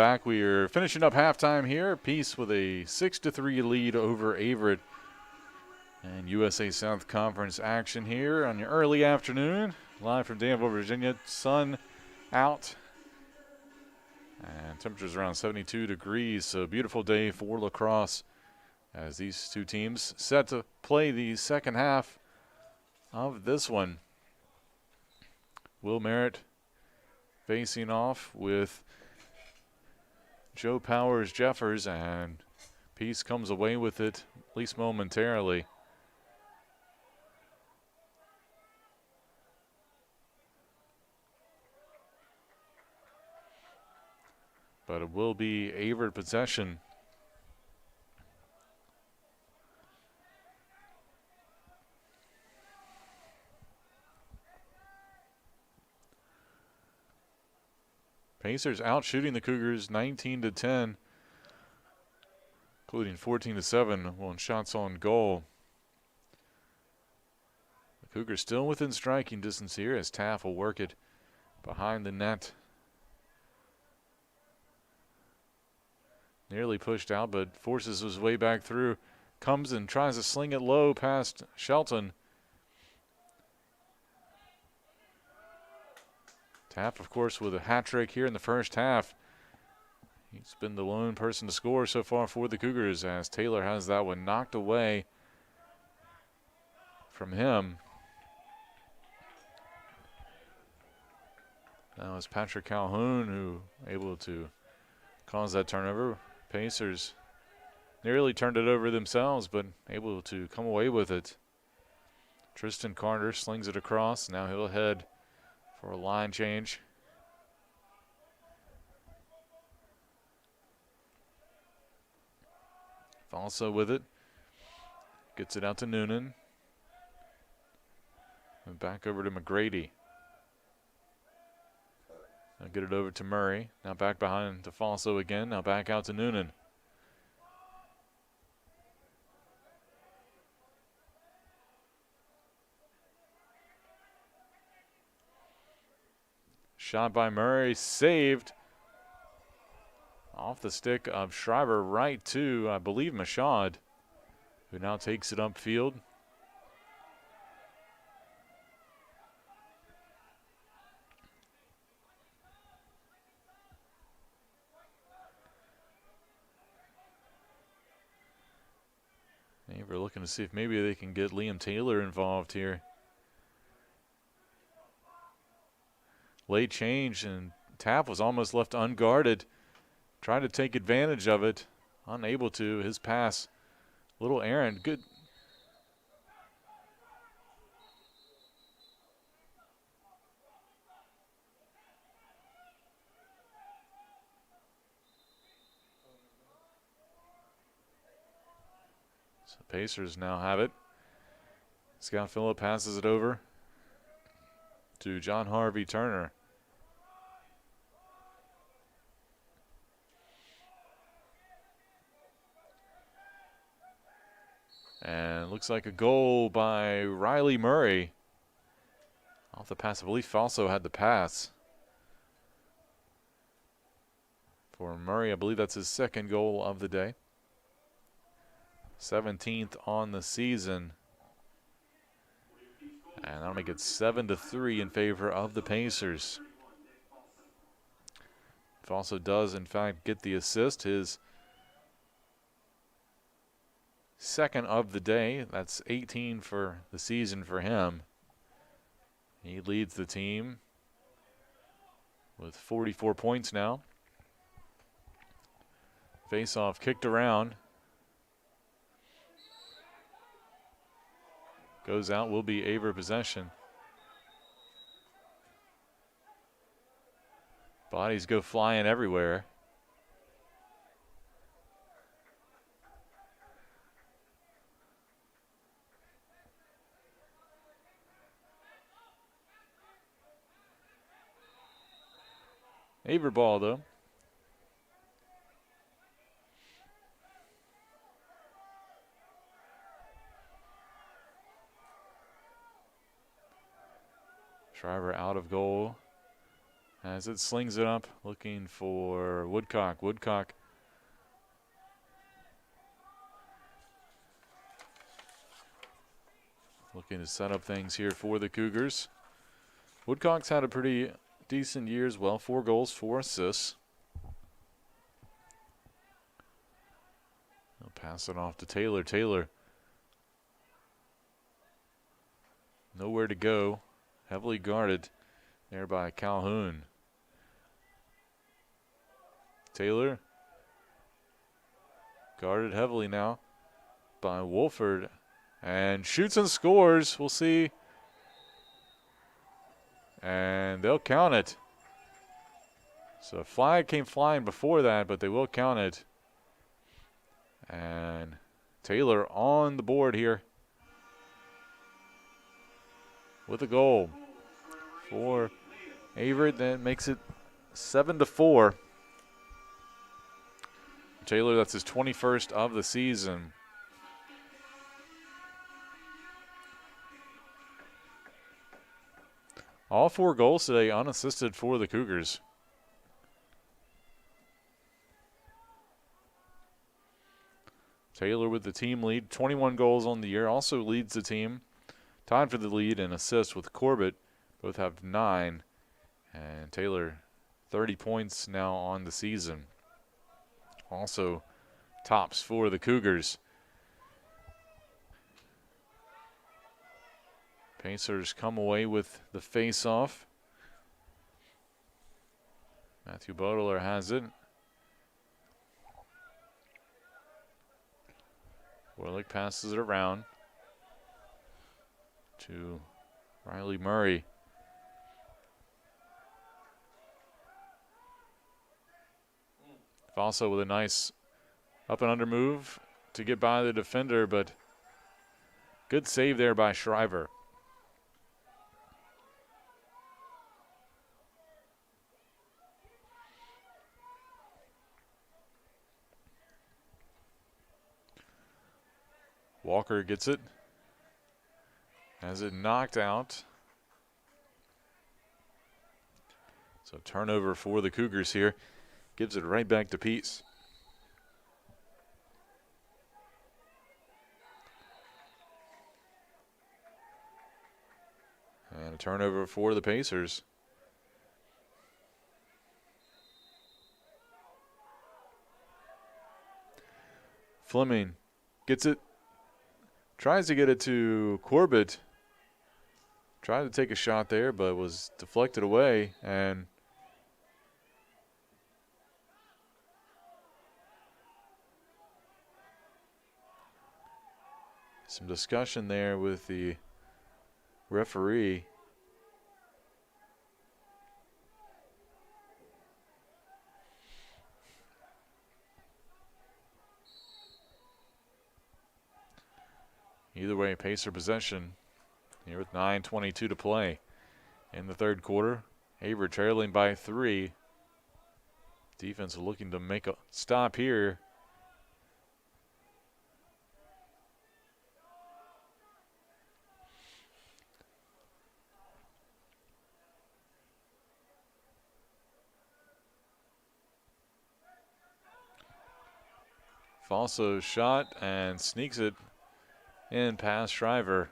back. We are finishing up halftime here. Peace with a 6-3 lead over Averett. And USA South Conference action here on your early afternoon. Live from Danville, Virginia. Sun out. And temperatures around 72 degrees. So beautiful day for lacrosse as these two teams set to play the second half of this one. Will Merritt facing off with Joe Powers Jeffers, and Peace comes away with it, at least momentarily. But it will be Averett possession. Pacers out shooting the Cougars 19-10, including 14-7 on shots on goal. The Cougars still within striking distance here as Taff will work it behind the net. Nearly pushed out, but forces his way back through. Comes and tries to sling it low past Shelton. Taff, of course, with a hat trick here in the first half. He's been the lone person to score so far for the Cougars as Taylor has that one knocked away from him. Now it's Patrick Calhoun who able to cause that turnover. Pacers nearly turned it over themselves, but able to come away with it. Tristan Carter slings it across. Now he'll head for a line change. Also with it. Gets it out to Noonan. And back over to McGrady. Now get it over to Murray. Now back behind to Falso again. Now back out to Noonan. Shot by Murray, saved. Off the stick of Schreiber right to, I believe, Mashad, who now takes it upfield. We're looking to see if maybe they can get Liam Taylor involved here. Late change, and Taff was almost left unguarded. Tried to take advantage of it. Unable to. His pass, little errant. Good. So Pacers now have it. Scott Phillip passes it over to John Harvey Turner. And looks like a goal by Riley Murray. Off the pass, I believe Falso had the pass. For Murray, I believe that's his second goal of the day. 17th on the season. And that'll make it 7-3 in favor of the Pacers. Falso does, in fact, get the assist. His second of the day. That's 18 for the season for him. He leads the team with 44 points now. Face-off kicked around. Goes out, will be Averett possession. Bodies go flying everywhere. Averett ball, though. Schreiber out of goal. as it slings it up, looking for Woodcock. Woodcock looking to set up things here for the Cougars. Woodcock's had a pretty decent year as well. 4 goals, 4 assists. I'll pass it off to Taylor. Taylor, nowhere to go. Heavily guarded there by Calhoun. Taylor, guarded heavily now by Wolford, and shoots and scores. We'll see. And they'll count it. So a flag came flying before that, but they will count it. And Taylor on the board here with a goal for Averett. That makes it 7-4. Taylor, that's his 21st of the season. All 4 goals today unassisted for the Cougars. Taylor with the team lead, 21 goals on the year, also leads the team. Tied for the lead in assists with Corbett. Both have 9. And Taylor, 30 points now on the season. Also tops for the Cougars. Pacers come away with the face-off. Matthew Bodler has it. Warlick passes it around to Riley Murray. Also with a nice up and under move to get by the defender, but good save there by Shriver. Walker gets it. Has it knocked out. So turnover for the Cougars here. Gives it right back to Peace. And a turnover for the Pacers. Fleming gets it. Tries to get it to Corbett. Tried to take a shot there, but was deflected away. And some discussion there with the referee. Either way, Pacer possession here with 9:22 to play in the third quarter. Averett trailing by 3. Defense looking to make a stop here. Falso shot and sneaks it in past Shriver.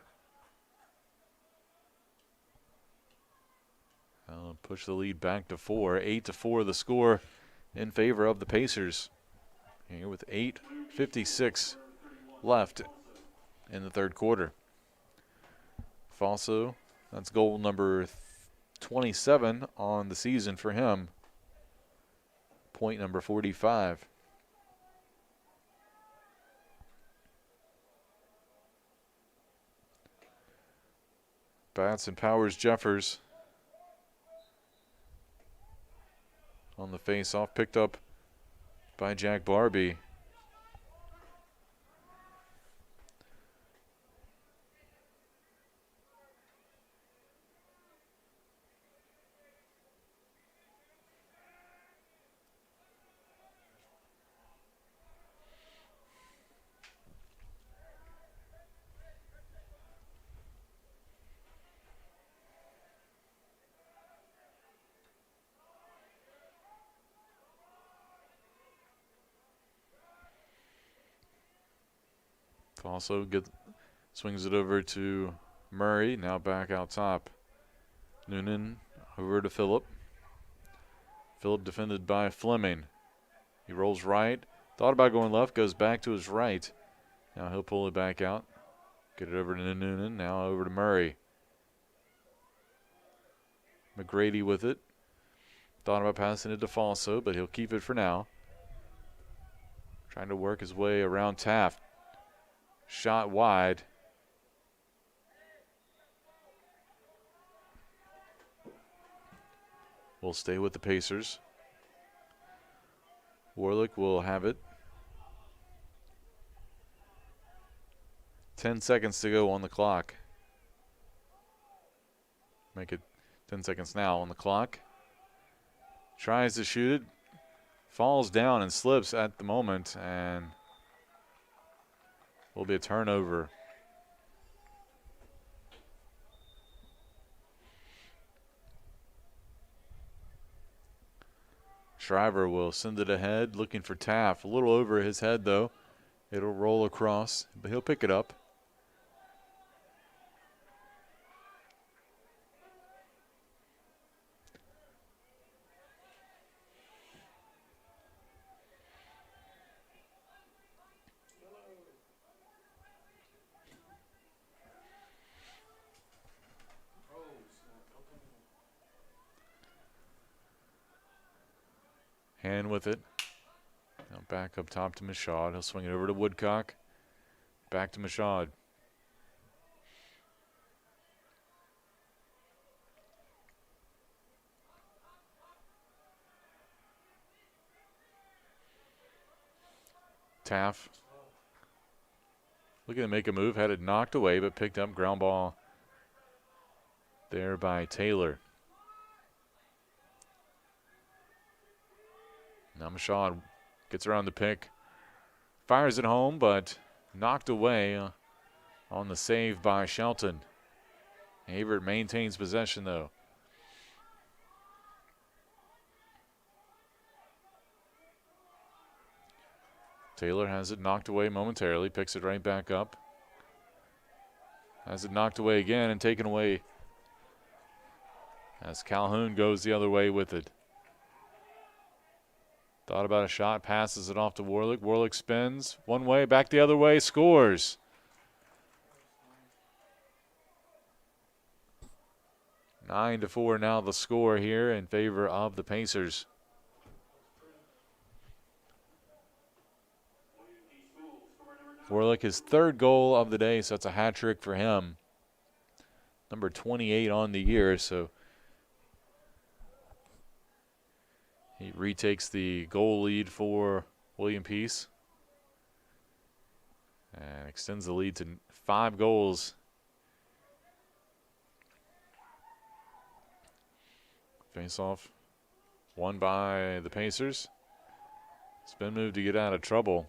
Push the lead back to 4. 8-4 the score in favor of the Pacers. Here with 8:56 left in the third quarter. Falso, that's goal number 27 on the season for him. Point number 45. Bats and Powers Jeffers on the face-off, picked up by Jack Barbie. Also swings it over to Murray. Now back out top. Noonan over to Phillip. Phillip defended by Fleming. He rolls right. Thought about going left. Goes back to his right. Now he'll pull it back out. Get it over to Noonan. Now over to Murray. McGrady with it. Thought about passing it to Falso, but he'll keep it for now. Trying to work his way around Taft. Shot wide. Will stay with the Pacers. Warlick will have it. 10 seconds to go on the clock. Make it 10 seconds now on the clock. Tries to shoot it. Falls down and slips at the moment, and will be a turnover. Shriver will send it ahead, looking for Taft. A little over his head, though. It'll roll across, but he'll pick it up. Hand with it. Now back up top to Michaud. He'll swing it over to Woodcock. Back to Michaud. Taft looking to make a move. Had it knocked away, but picked up. Ground ball there by Taylor. Now Michaud gets around the pick. Fires it home, but knocked away on the save by Shelton. Averett maintains possession, though. Taylor has it knocked away momentarily, picks it right back up. Has it knocked away again and taken away as Calhoun goes the other way with it. Thought about a shot, passes it off to Warlick. Warlick spins one way, back the other way, scores. 9-4 now the score here in favor of the Pacers. Warlick, his third goal of the day, so that's a hat trick for him. Number 28 on the year, so he retakes the goal lead for William Peace and extends the lead to 5 goals. Face off won by the Pacers. Spin move to get out of trouble.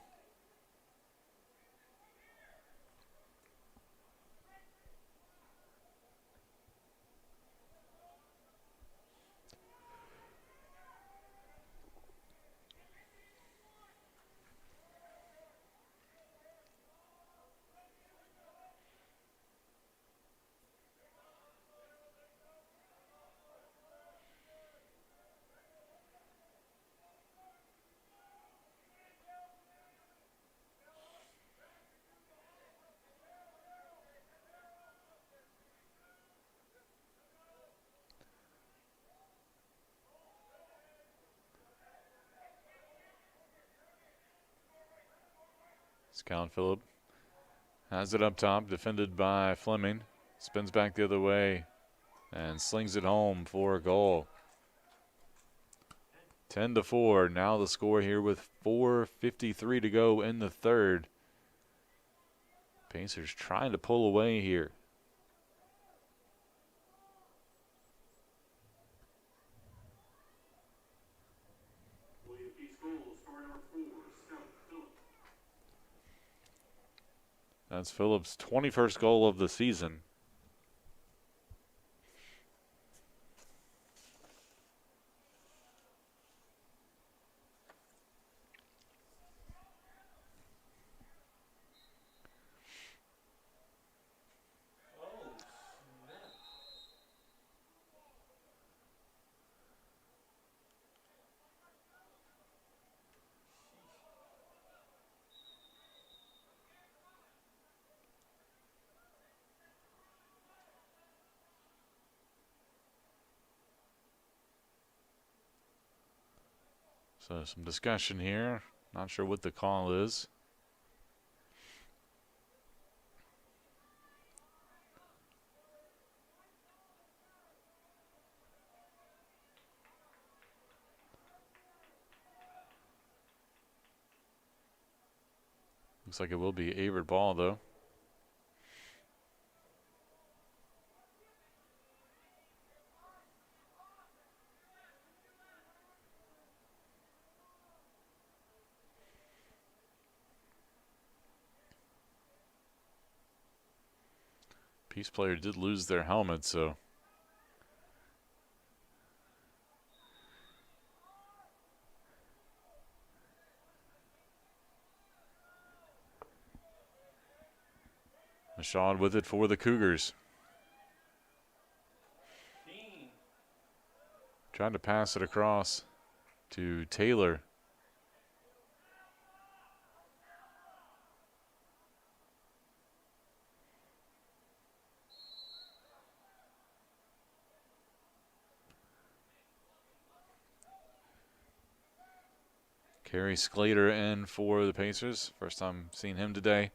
Count Phillip has it up top, defended by Fleming. Spins back the other way and slings it home for a goal. 10-4. Now the score here with 4:53 to go in the third. Pacers trying to pull away here. That's Phillips' 21st goal of the season. So some discussion here. Not sure what the call is. Looks like it will be Averett ball, though. Peace player did lose their helmet, so Mashad with it for the Cougars. Trying to pass it across to Taylor. Kerry Sclater in for the Pacers. First time seeing him today.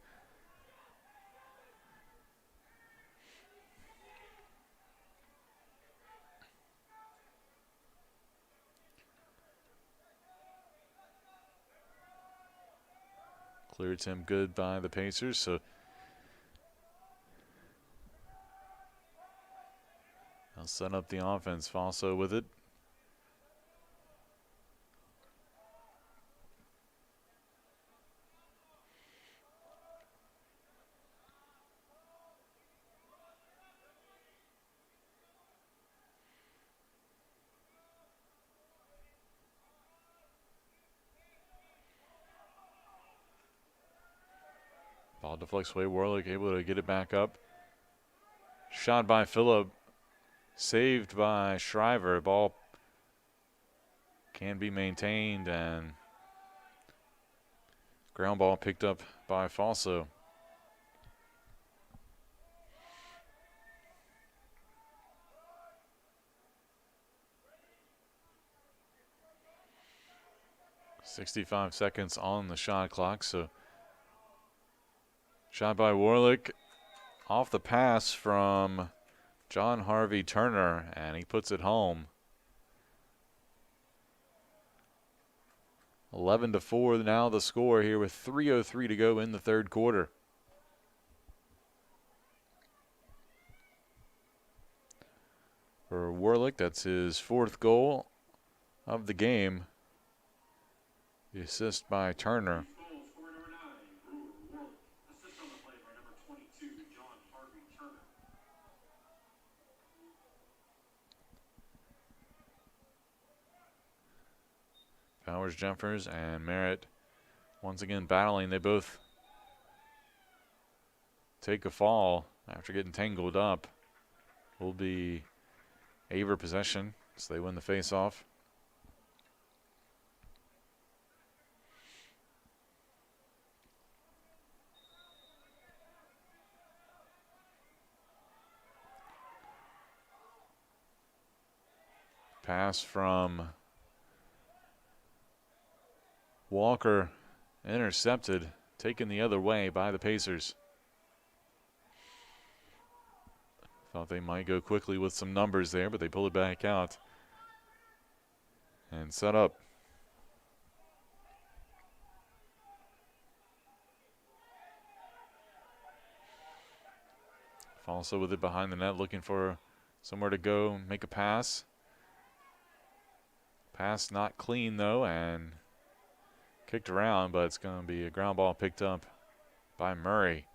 Cleared him good by the Pacers. So they'll set up the offense. Falso with it. Ball deflects away. Warlick able to get it back up. Shot by Phillip. Saved by Shriver. Ball can be maintained, and ground ball picked up by Falso. .65 seconds on the shot clock, so shot by Warlick off the pass from John Harvey Turner, and he puts it home. 11-4 now the score here with 3:03 to go in the third quarter. For Warlick, that's his fourth goal of the game. The assist by Turner. Powers, Jeffers, and Merritt once again battling. They both take a fall after getting tangled up. Will be Averett possession, so they win the face-off. Pass from Walker, intercepted, taken the other way by the Pacers. Thought they might go quickly with some numbers there, but they pull it back out and set up. Falso with it behind the net, looking for somewhere to go, make a pass. Pass not clean though, and kicked around, but it's going to be a ground ball picked up by Murray.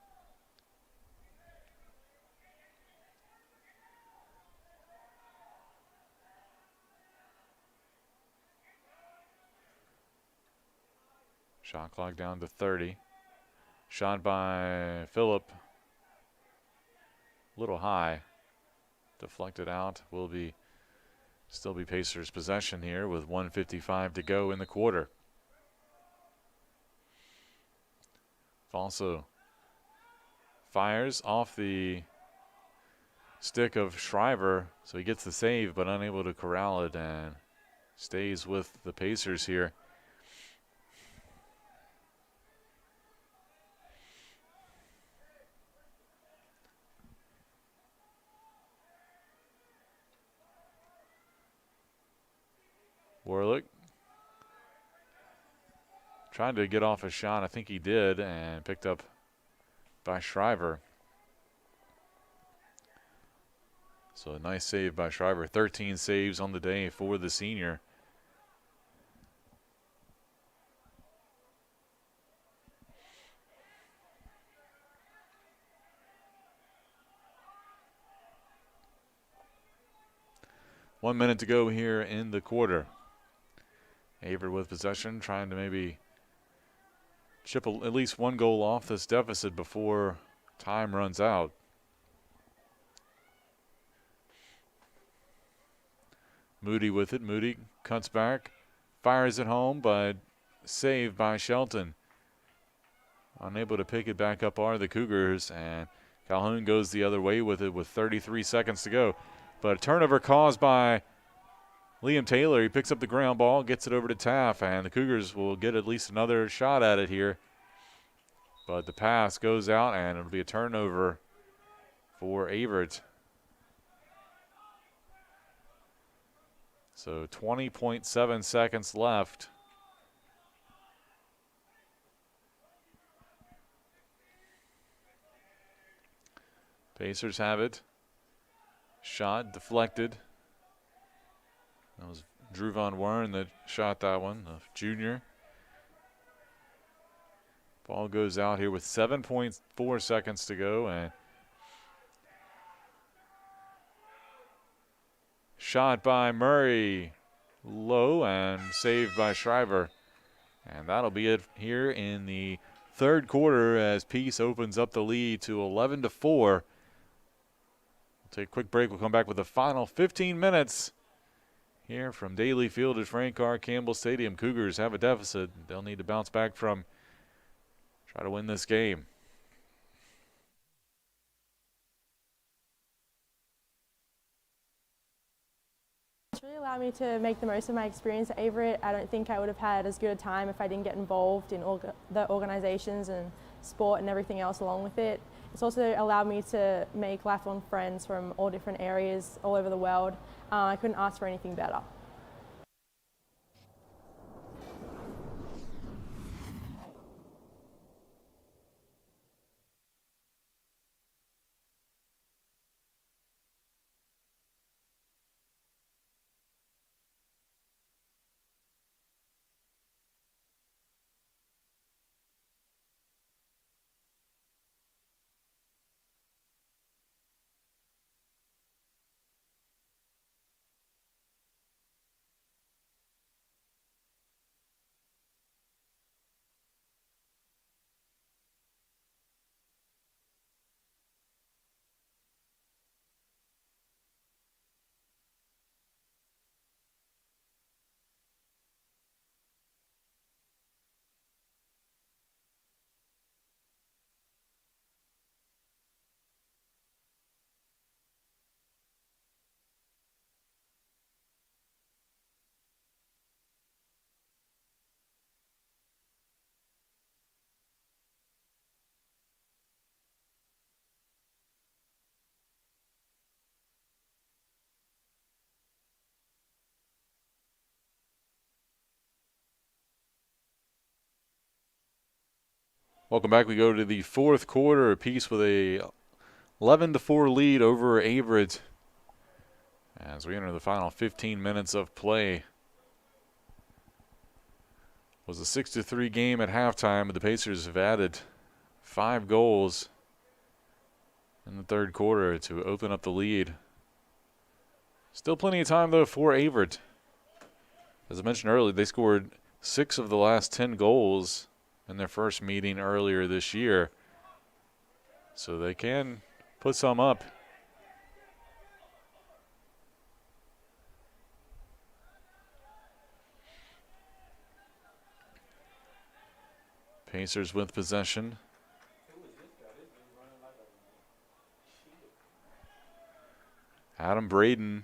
Shot clock down to 30. Shot by Phillip. A little high. Deflected out. Will be still be Pacers possession here with 1:55 to go in the quarter. Falso fires off the stick of Shriver, so he gets the save but unable to corral it and stays with the Pacers here. Warlick trying to get off a shot. I think he did, and picked up by Shriver. So a nice save by Shriver. 13 saves on the day for the senior. One minute to go here in the quarter. Averett with possession, trying to maybe chip at least one goal off this deficit before time runs out. Moody with it. Moody cuts back, fires it home, but saved by Shelton. Unable to pick it back up are the Cougars, and Calhoun goes the other way with it with 33 seconds to go. But a turnover caused by Liam Taylor. He picks up the ground ball, gets it over to Taff, and the Cougars will get at least another shot at it here. But the pass goes out, and it'll be a turnover for Averett. So 20.7 seconds left. Pacers have it. Shot deflected. That was Drew Von Wern that shot that one, the junior. Ball goes out here with 7.4 seconds to go, and shot by Murray, low, and saved by Shriver. And that'll be it here in the third quarter as Peace opens up the lead to 11-4. We'll take a quick break. We'll come back with the final 15 minutes here from Daly Field at Frank R. Campbell Stadium. Cougars have a deficit they'll need to bounce back from. Try to win this game. It's really allowed me to make the most of my experience at Averett. I don't think I would have had as good a time if I didn't get involved in the organizations and sport and everything else along with it. It's also allowed me to make lifelong friends from all different areas all over the world. I couldn't ask for anything better. Welcome back. We go to the fourth quarter. Peace with a 11-4 lead over Averett as we enter the final 15 minutes of play. It was a 6-3 game at halftime, but the Pacers have added 5 goals in the third quarter to open up the lead. Still plenty of time, though, for Averett. As I mentioned earlier, they scored 6 of the last 10 goals in their first meeting earlier this year. So they can put some up. Pacers with possession. Adam Braden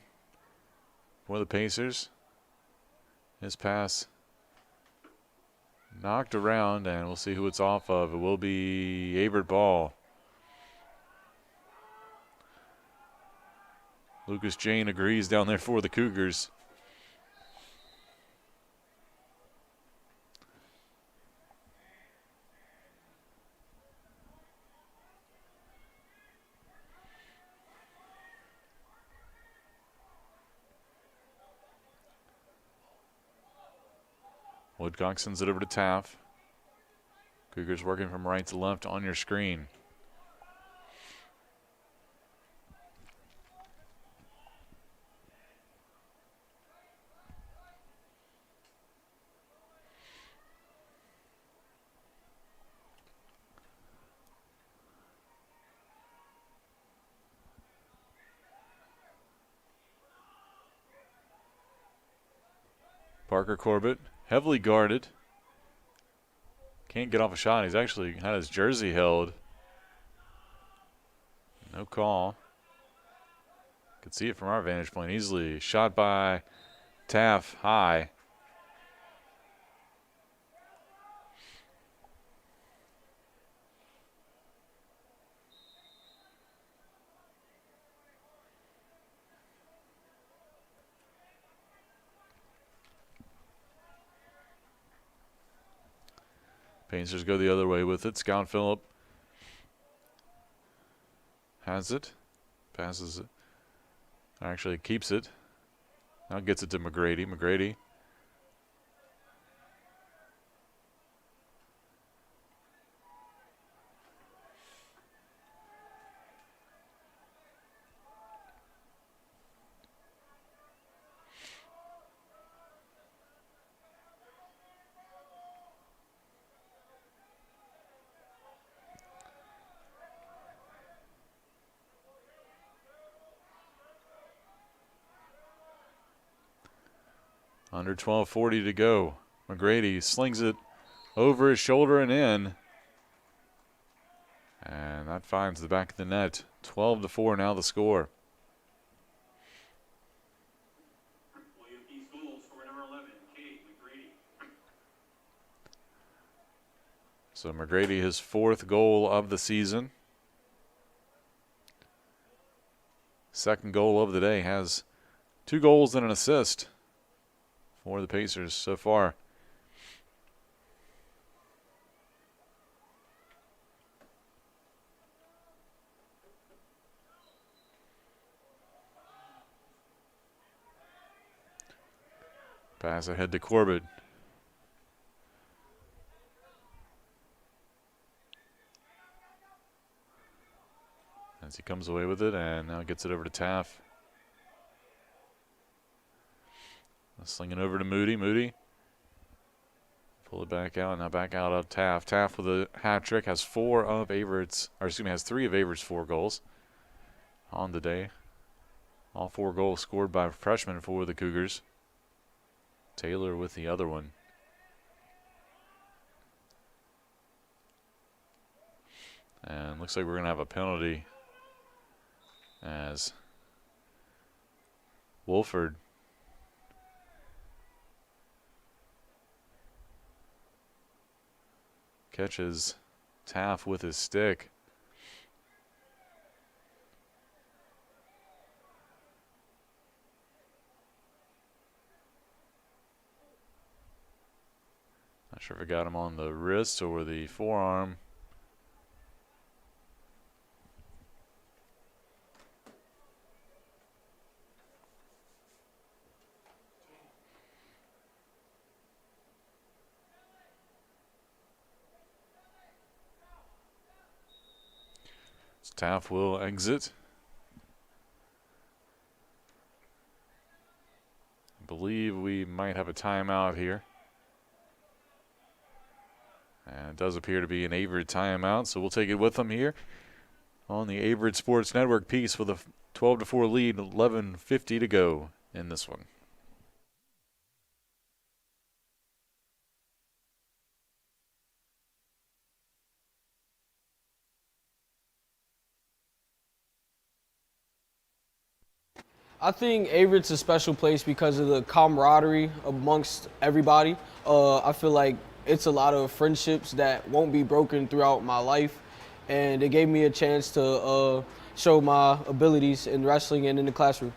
for the Pacers. His pass knocked around, and we'll see who it's off of. It will be Averett ball. Lucas Jane agrees down there for the Cougars. Woodcock sends it over to Taff. Cougars working from right to left on your screen. Parker Corbett, heavily guarded. Can't get off a shot. He's actually had his jersey held. No call. Could see it from our vantage point easily. Shot by Taff, high. Pacers go the other way with it. Scout Phillip has it. Passes it. Actually keeps it. Now gets it to McGrady. McGrady. Under 12:40 to go. McGrady slings it over his shoulder and in. And that finds the back of the net. 12-4 now the score. So McGrady, his 4th goal of the season. 2nd goal of the day, has 2 goals and an assist for the Pacers so far. Pass ahead to Corbett. As he comes away with it and now gets it over to Taff. Slinging over to Moody. Moody. Pull it back out. Now back out of Taff. Taff with a hat trick has 3 of Averett's 4 goals on the day. All 4 goals scored by freshmen for the Cougars. Taylor with the other one. And looks like we're going to have a penalty as Wolford catches Taff with his stick. Not sure if it got him on the wrist or the forearm. Taff will exit. I believe we might have a timeout here. And it does appear to be an Averett timeout, so we'll take it with them here on the Averett Sports Network piece with a 12-4 lead, 11:50 to go in this one. I think Averett's a special place because of the camaraderie amongst everybody. I feel like it's a lot of friendships that won't be broken throughout my life, and it gave me a chance to show my abilities in wrestling and in the classroom.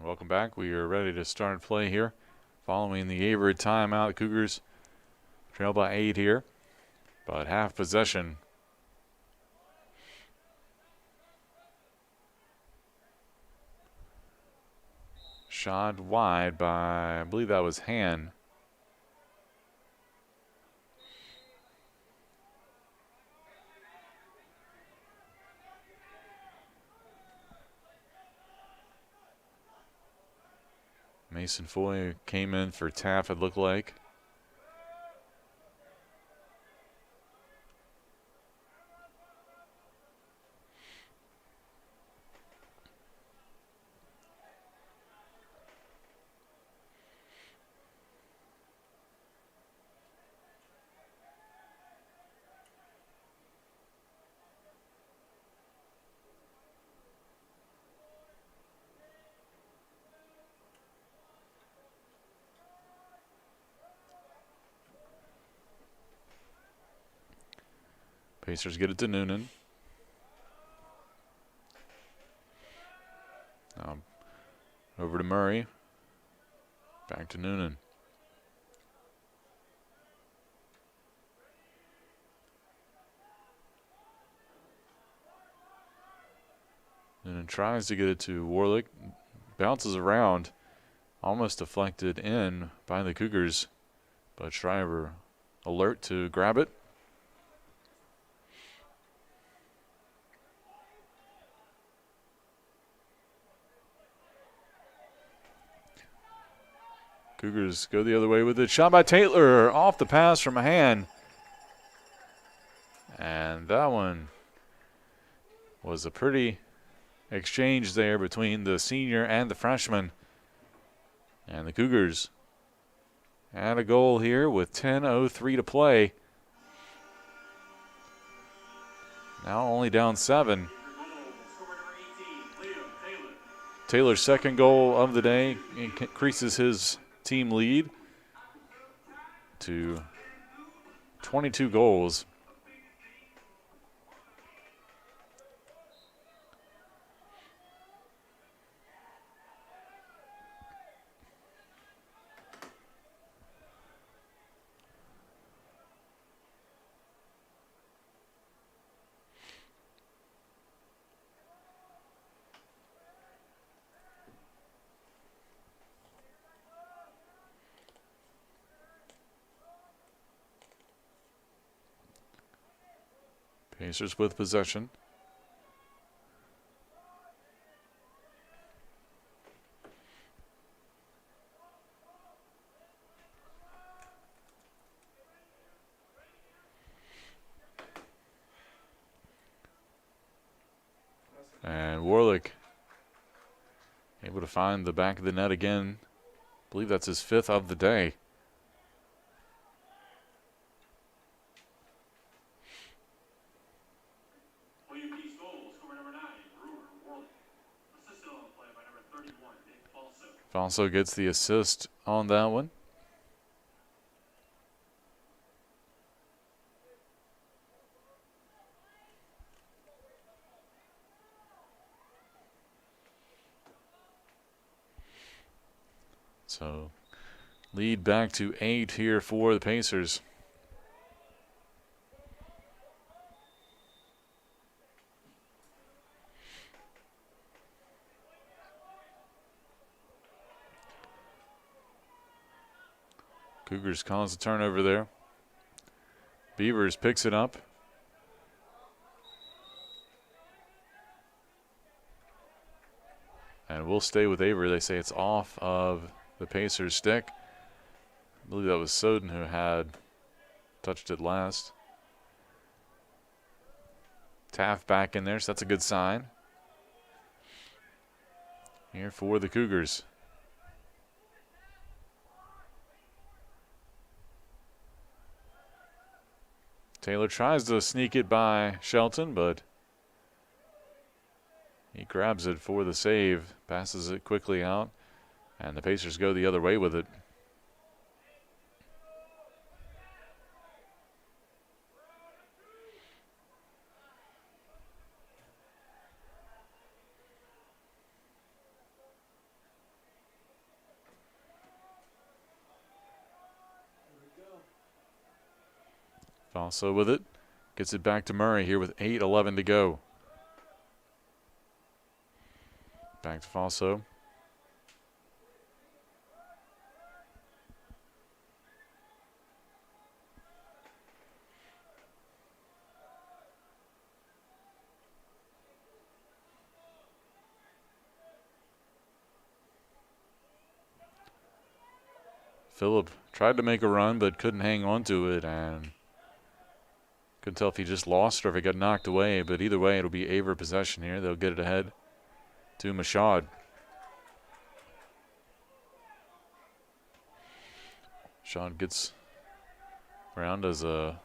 welcome back. We are ready to start play here. Following the Averett timeout, the Cougars trail by 8 here, but half possession. Shot wide by, I believe that was Han. Mason Foy came in for Taft, it looked like. Pacers get it to Noonan. Now over to Murray. Back to Noonan. Noonan tries to get it to Warlick. Bounces around. Almost deflected in by the Cougars. But Shriver alert to grab it. Cougars go the other way with it. Shot by Taylor off the pass from a hand. And that one was a pretty exchange there between the senior and the freshman. And the Cougars add a goal here with 10:03 to play. Now only down 7. Taylor's second goal of the day increases his team lead to 22 goals. Pacers with possession. And Warlick able to find the back of the net again. I believe that's his 5th of the day. Also gets the assist on that one. So lead back to 8 here for the Pacers. Cougars cause a turnover there. Beavers picks it up. And we'll stay with Avery. They say it's off of the Pacers' stick. I believe that was Soden who had touched it last. Taft back in there, so that's a good sign. Here for the Cougars. Taylor tries to sneak it by Shelton, but he grabs it for the save, passes it quickly out, and the Pacers go the other way with it. Falso with it. Gets it back to Murray here with 8:11 to go. Back to Falso. Phillip tried to make a run but couldn't hang on to it, and couldn't tell if he just lost or if it got knocked away, but either way it'll be Averett possession here. They'll get it ahead to Mashad. Mashad gets around as a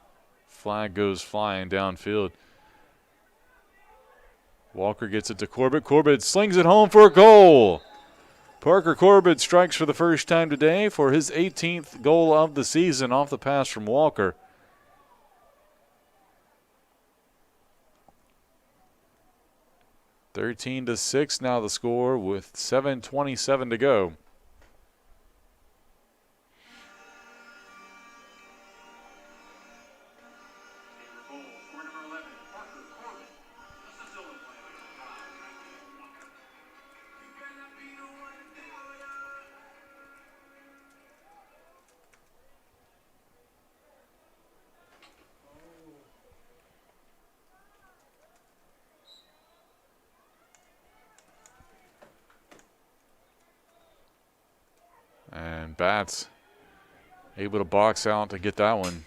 flag goes flying downfield. Walker gets it to Corbett. Corbett slings it home for a goal. Parker Corbett strikes for the first time today for his 18th goal of the season off the pass from Walker. (13-6) now the score with 7:27 to go. And Bats able to box out to get that one.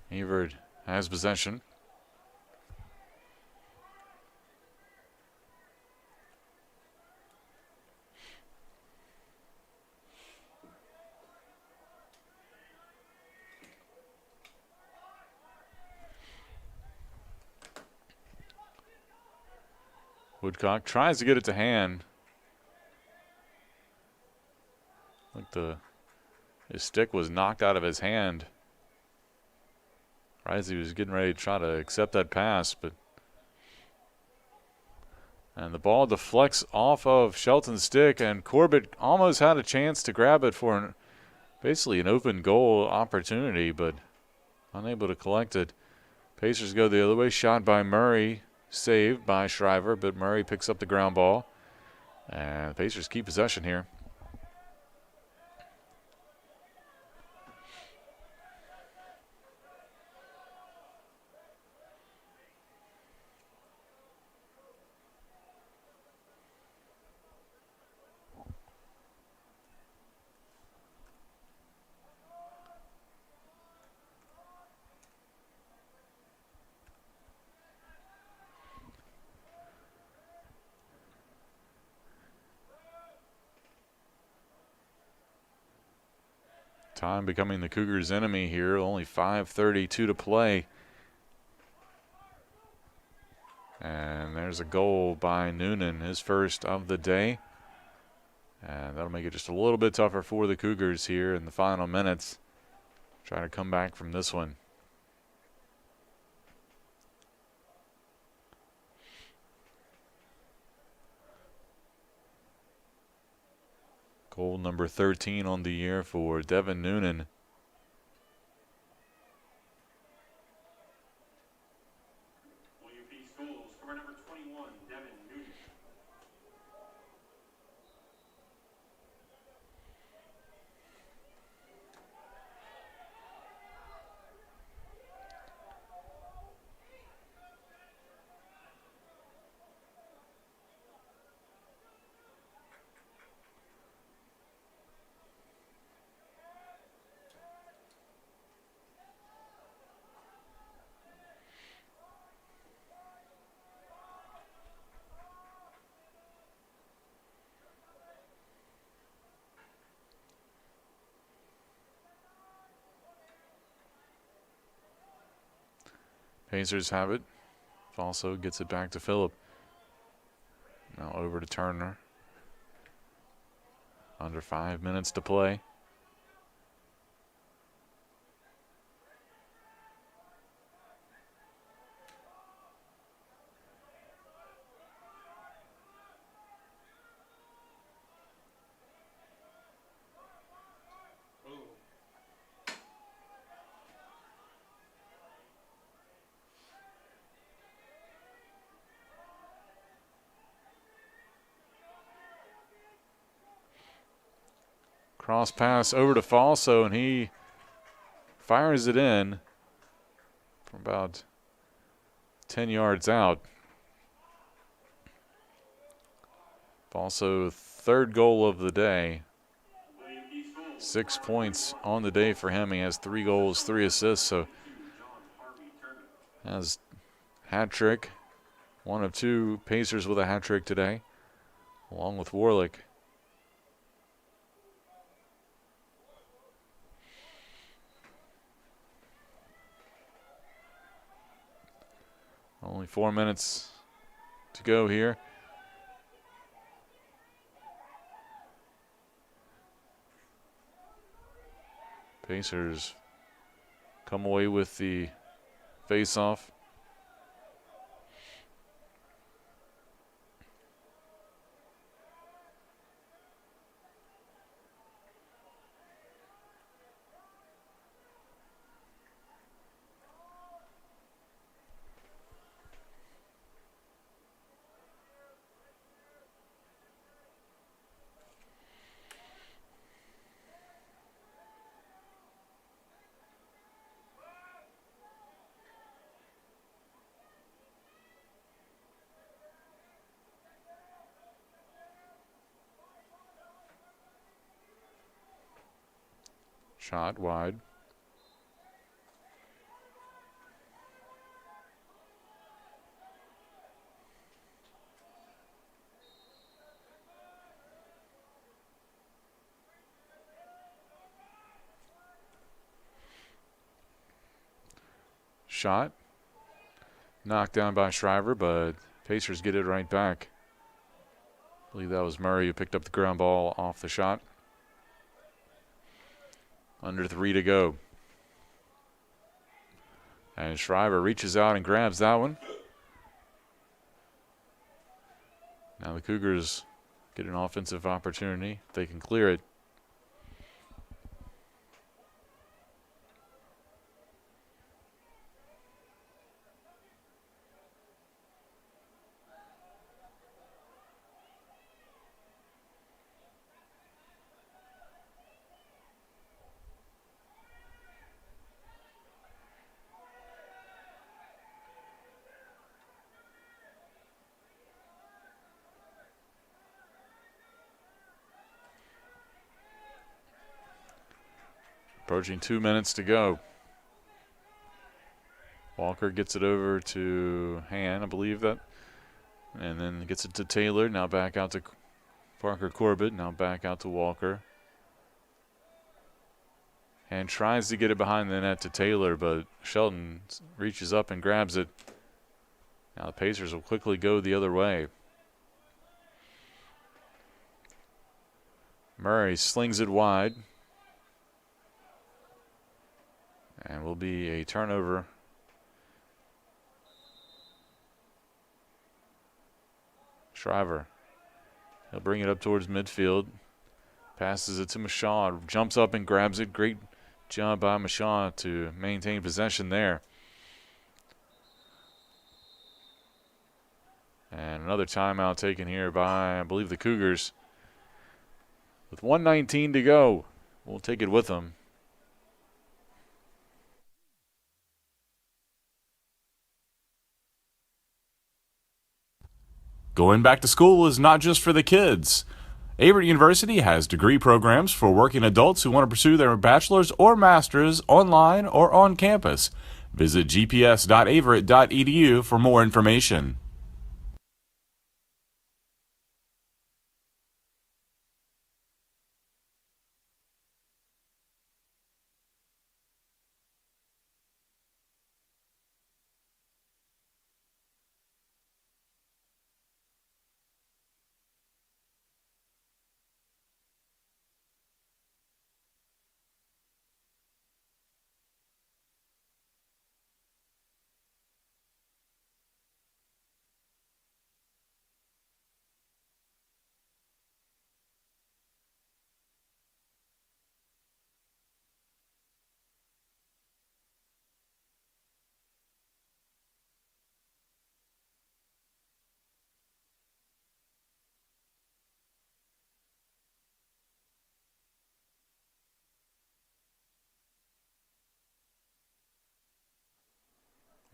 Averett has possession. Woodcock tries to get it to hand. Like his stick was knocked out of his hand right as he was getting ready to try to accept that pass, and the ball deflects off of Shelton's stick, and Corbett almost had a chance to grab it for basically an open goal opportunity, but unable to collect it. Pacers go the other way. Shot by Murray, saved by Shriver, but Murray picks up the ground ball, and the Pacers keep possession here. Time becoming the Cougars' enemy here. Only 5:32 to play. And there's a goal by Noonan, his first of the day. And that'll make it just a little bit tougher for the Cougars here in the final minutes. Trying to come back from this one. Goal number 13 on the year for Devin Noonan. Pacers have it. Also gets it back to Phillip. Now over to Turner. Under 5 minutes to play. Cross pass over to Falso, and he fires it in from about 10 yards out. Falso, third goal of the day. 6 points on the day for him. He has 3 goals, 3 assists, so has hat trick. One of 2 Pacers with a hat trick today, along with Warlick. Only 4 minutes to go here. Pacers come away with the face-off. Shot wide. Shot. Knocked down by Shriver, but Pacers get it right back. I believe that was Murray who picked up the ground ball off the shot. Under 3 to go. And Shriver reaches out and grabs that one. Now the Cougars get an offensive opportunity. They can clear it. Approaching 2 minutes to go. Walker gets it over to Han, I believe that. And then gets it to Taylor. Now back out to Parker Corbett. Now back out to Walker. And tries to get it behind the net to Taylor, but Shelton reaches up and grabs it. Now the Pacers will quickly go the other way. Murray slings it wide. And will be a turnover. Shriver. He'll bring it up towards midfield. Passes it to Mashaw. Jumps up and grabs it. Great job by Mashaw to maintain possession there. And another timeout taken here by, I believe, the Cougars. With 1:19 to go. We'll take it with them. Going back to school is not just for the kids. Averett University has degree programs for working adults who want to pursue their bachelor's or master's online or on campus. Visit gps.averett.edu for more information.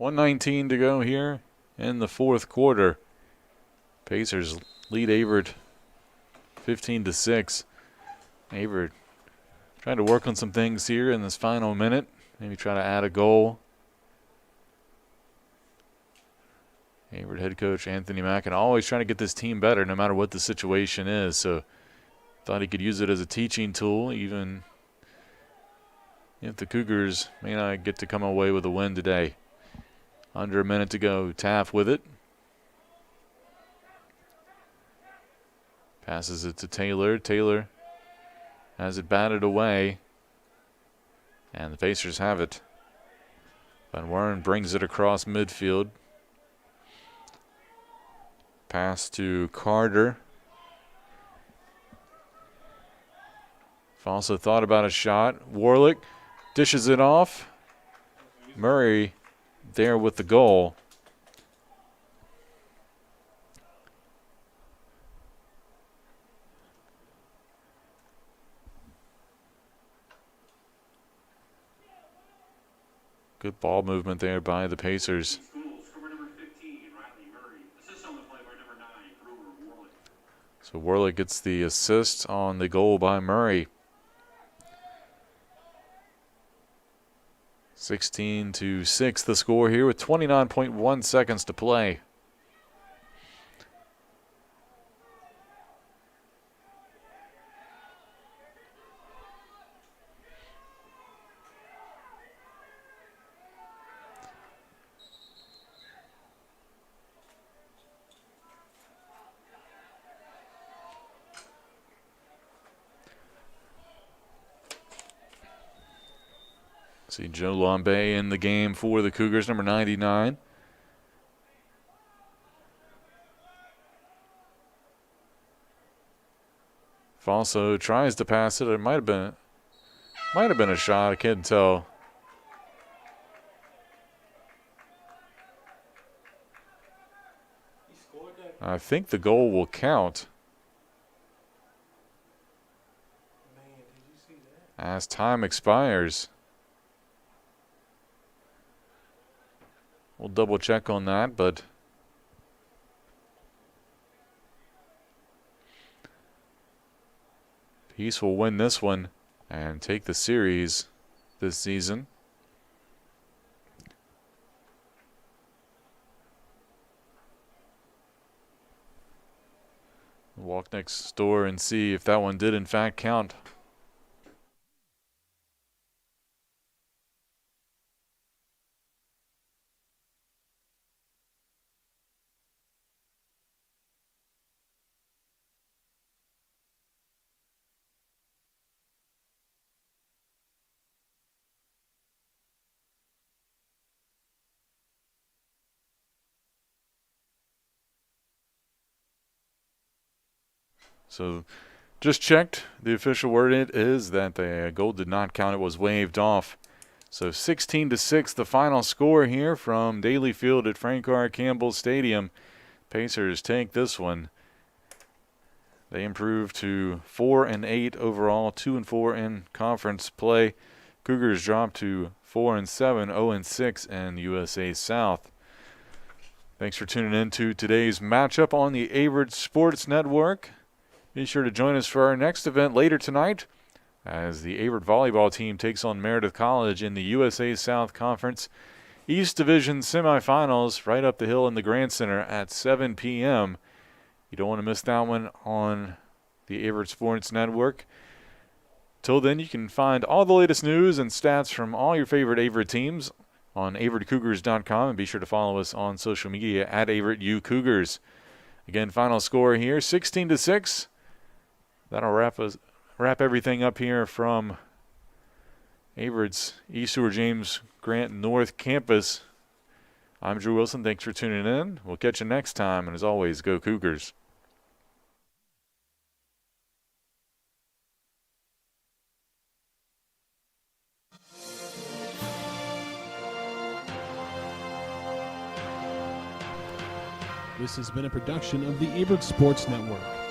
1:19 to go here in the fourth quarter. Pacers lead Averett 15-6. Averett trying to work on some things here in this final minute. Maybe try to add a goal. Averett head coach Anthony Mackin always trying to get this team better no matter what the situation is. So thought he could use it as a teaching tool, even if the Cougars may not get to come away with a win today. Under a minute to go. Taft with it. Passes it to Taylor. Taylor has it batted away. And the Pacers have it. Van Wern brings it across midfield. Pass to Carter. Also thought about a shot. Warlick dishes it off. Murray there with the goal. Good ball movement there by the Pacers. So Warlick gets the assist on the goal by Murray. 16-6 the score here with 29.1 seconds to play. See Joe Lambe in the game for the Cougars, number 99. Falso tries to pass it. It might have been a shot. I can't tell. I think the goal will count. As time expires. We'll double check on that, but Peace will win this one and take the series this season. Walk next door and see if that one did in fact count. So just checked. The official word is that the goal did not count. It was waved off. So 16-6 the final score here from Daly Field at Frank R. Campbell Stadium. Pacers take this one. They improve to 4-8 overall, 2-4 in conference play. Cougars drop to 4-7, 0-6 in USA South. Thanks for tuning in to today's matchup on the Averett Sports Network. Be sure to join us for our next event later tonight as the Averett volleyball team takes on Meredith College in the USA South Conference East Division semifinals right up the hill in the Grand Center at 7 p.m. You don't want to miss that one on the Averett Sports Network. Till then, you can find all the latest news and stats from all your favorite Averett teams on AverettCougars.com, and be sure to follow us on social media at AverettUCougars. Again, final score here, 16-6. That'll wrap everything up here from Averett's East Stewart James Grant North Campus. I'm Drew Wilson. Thanks for tuning in. We'll catch you next time, and as always, go Cougars. This has been a production of the Averett Sports Network.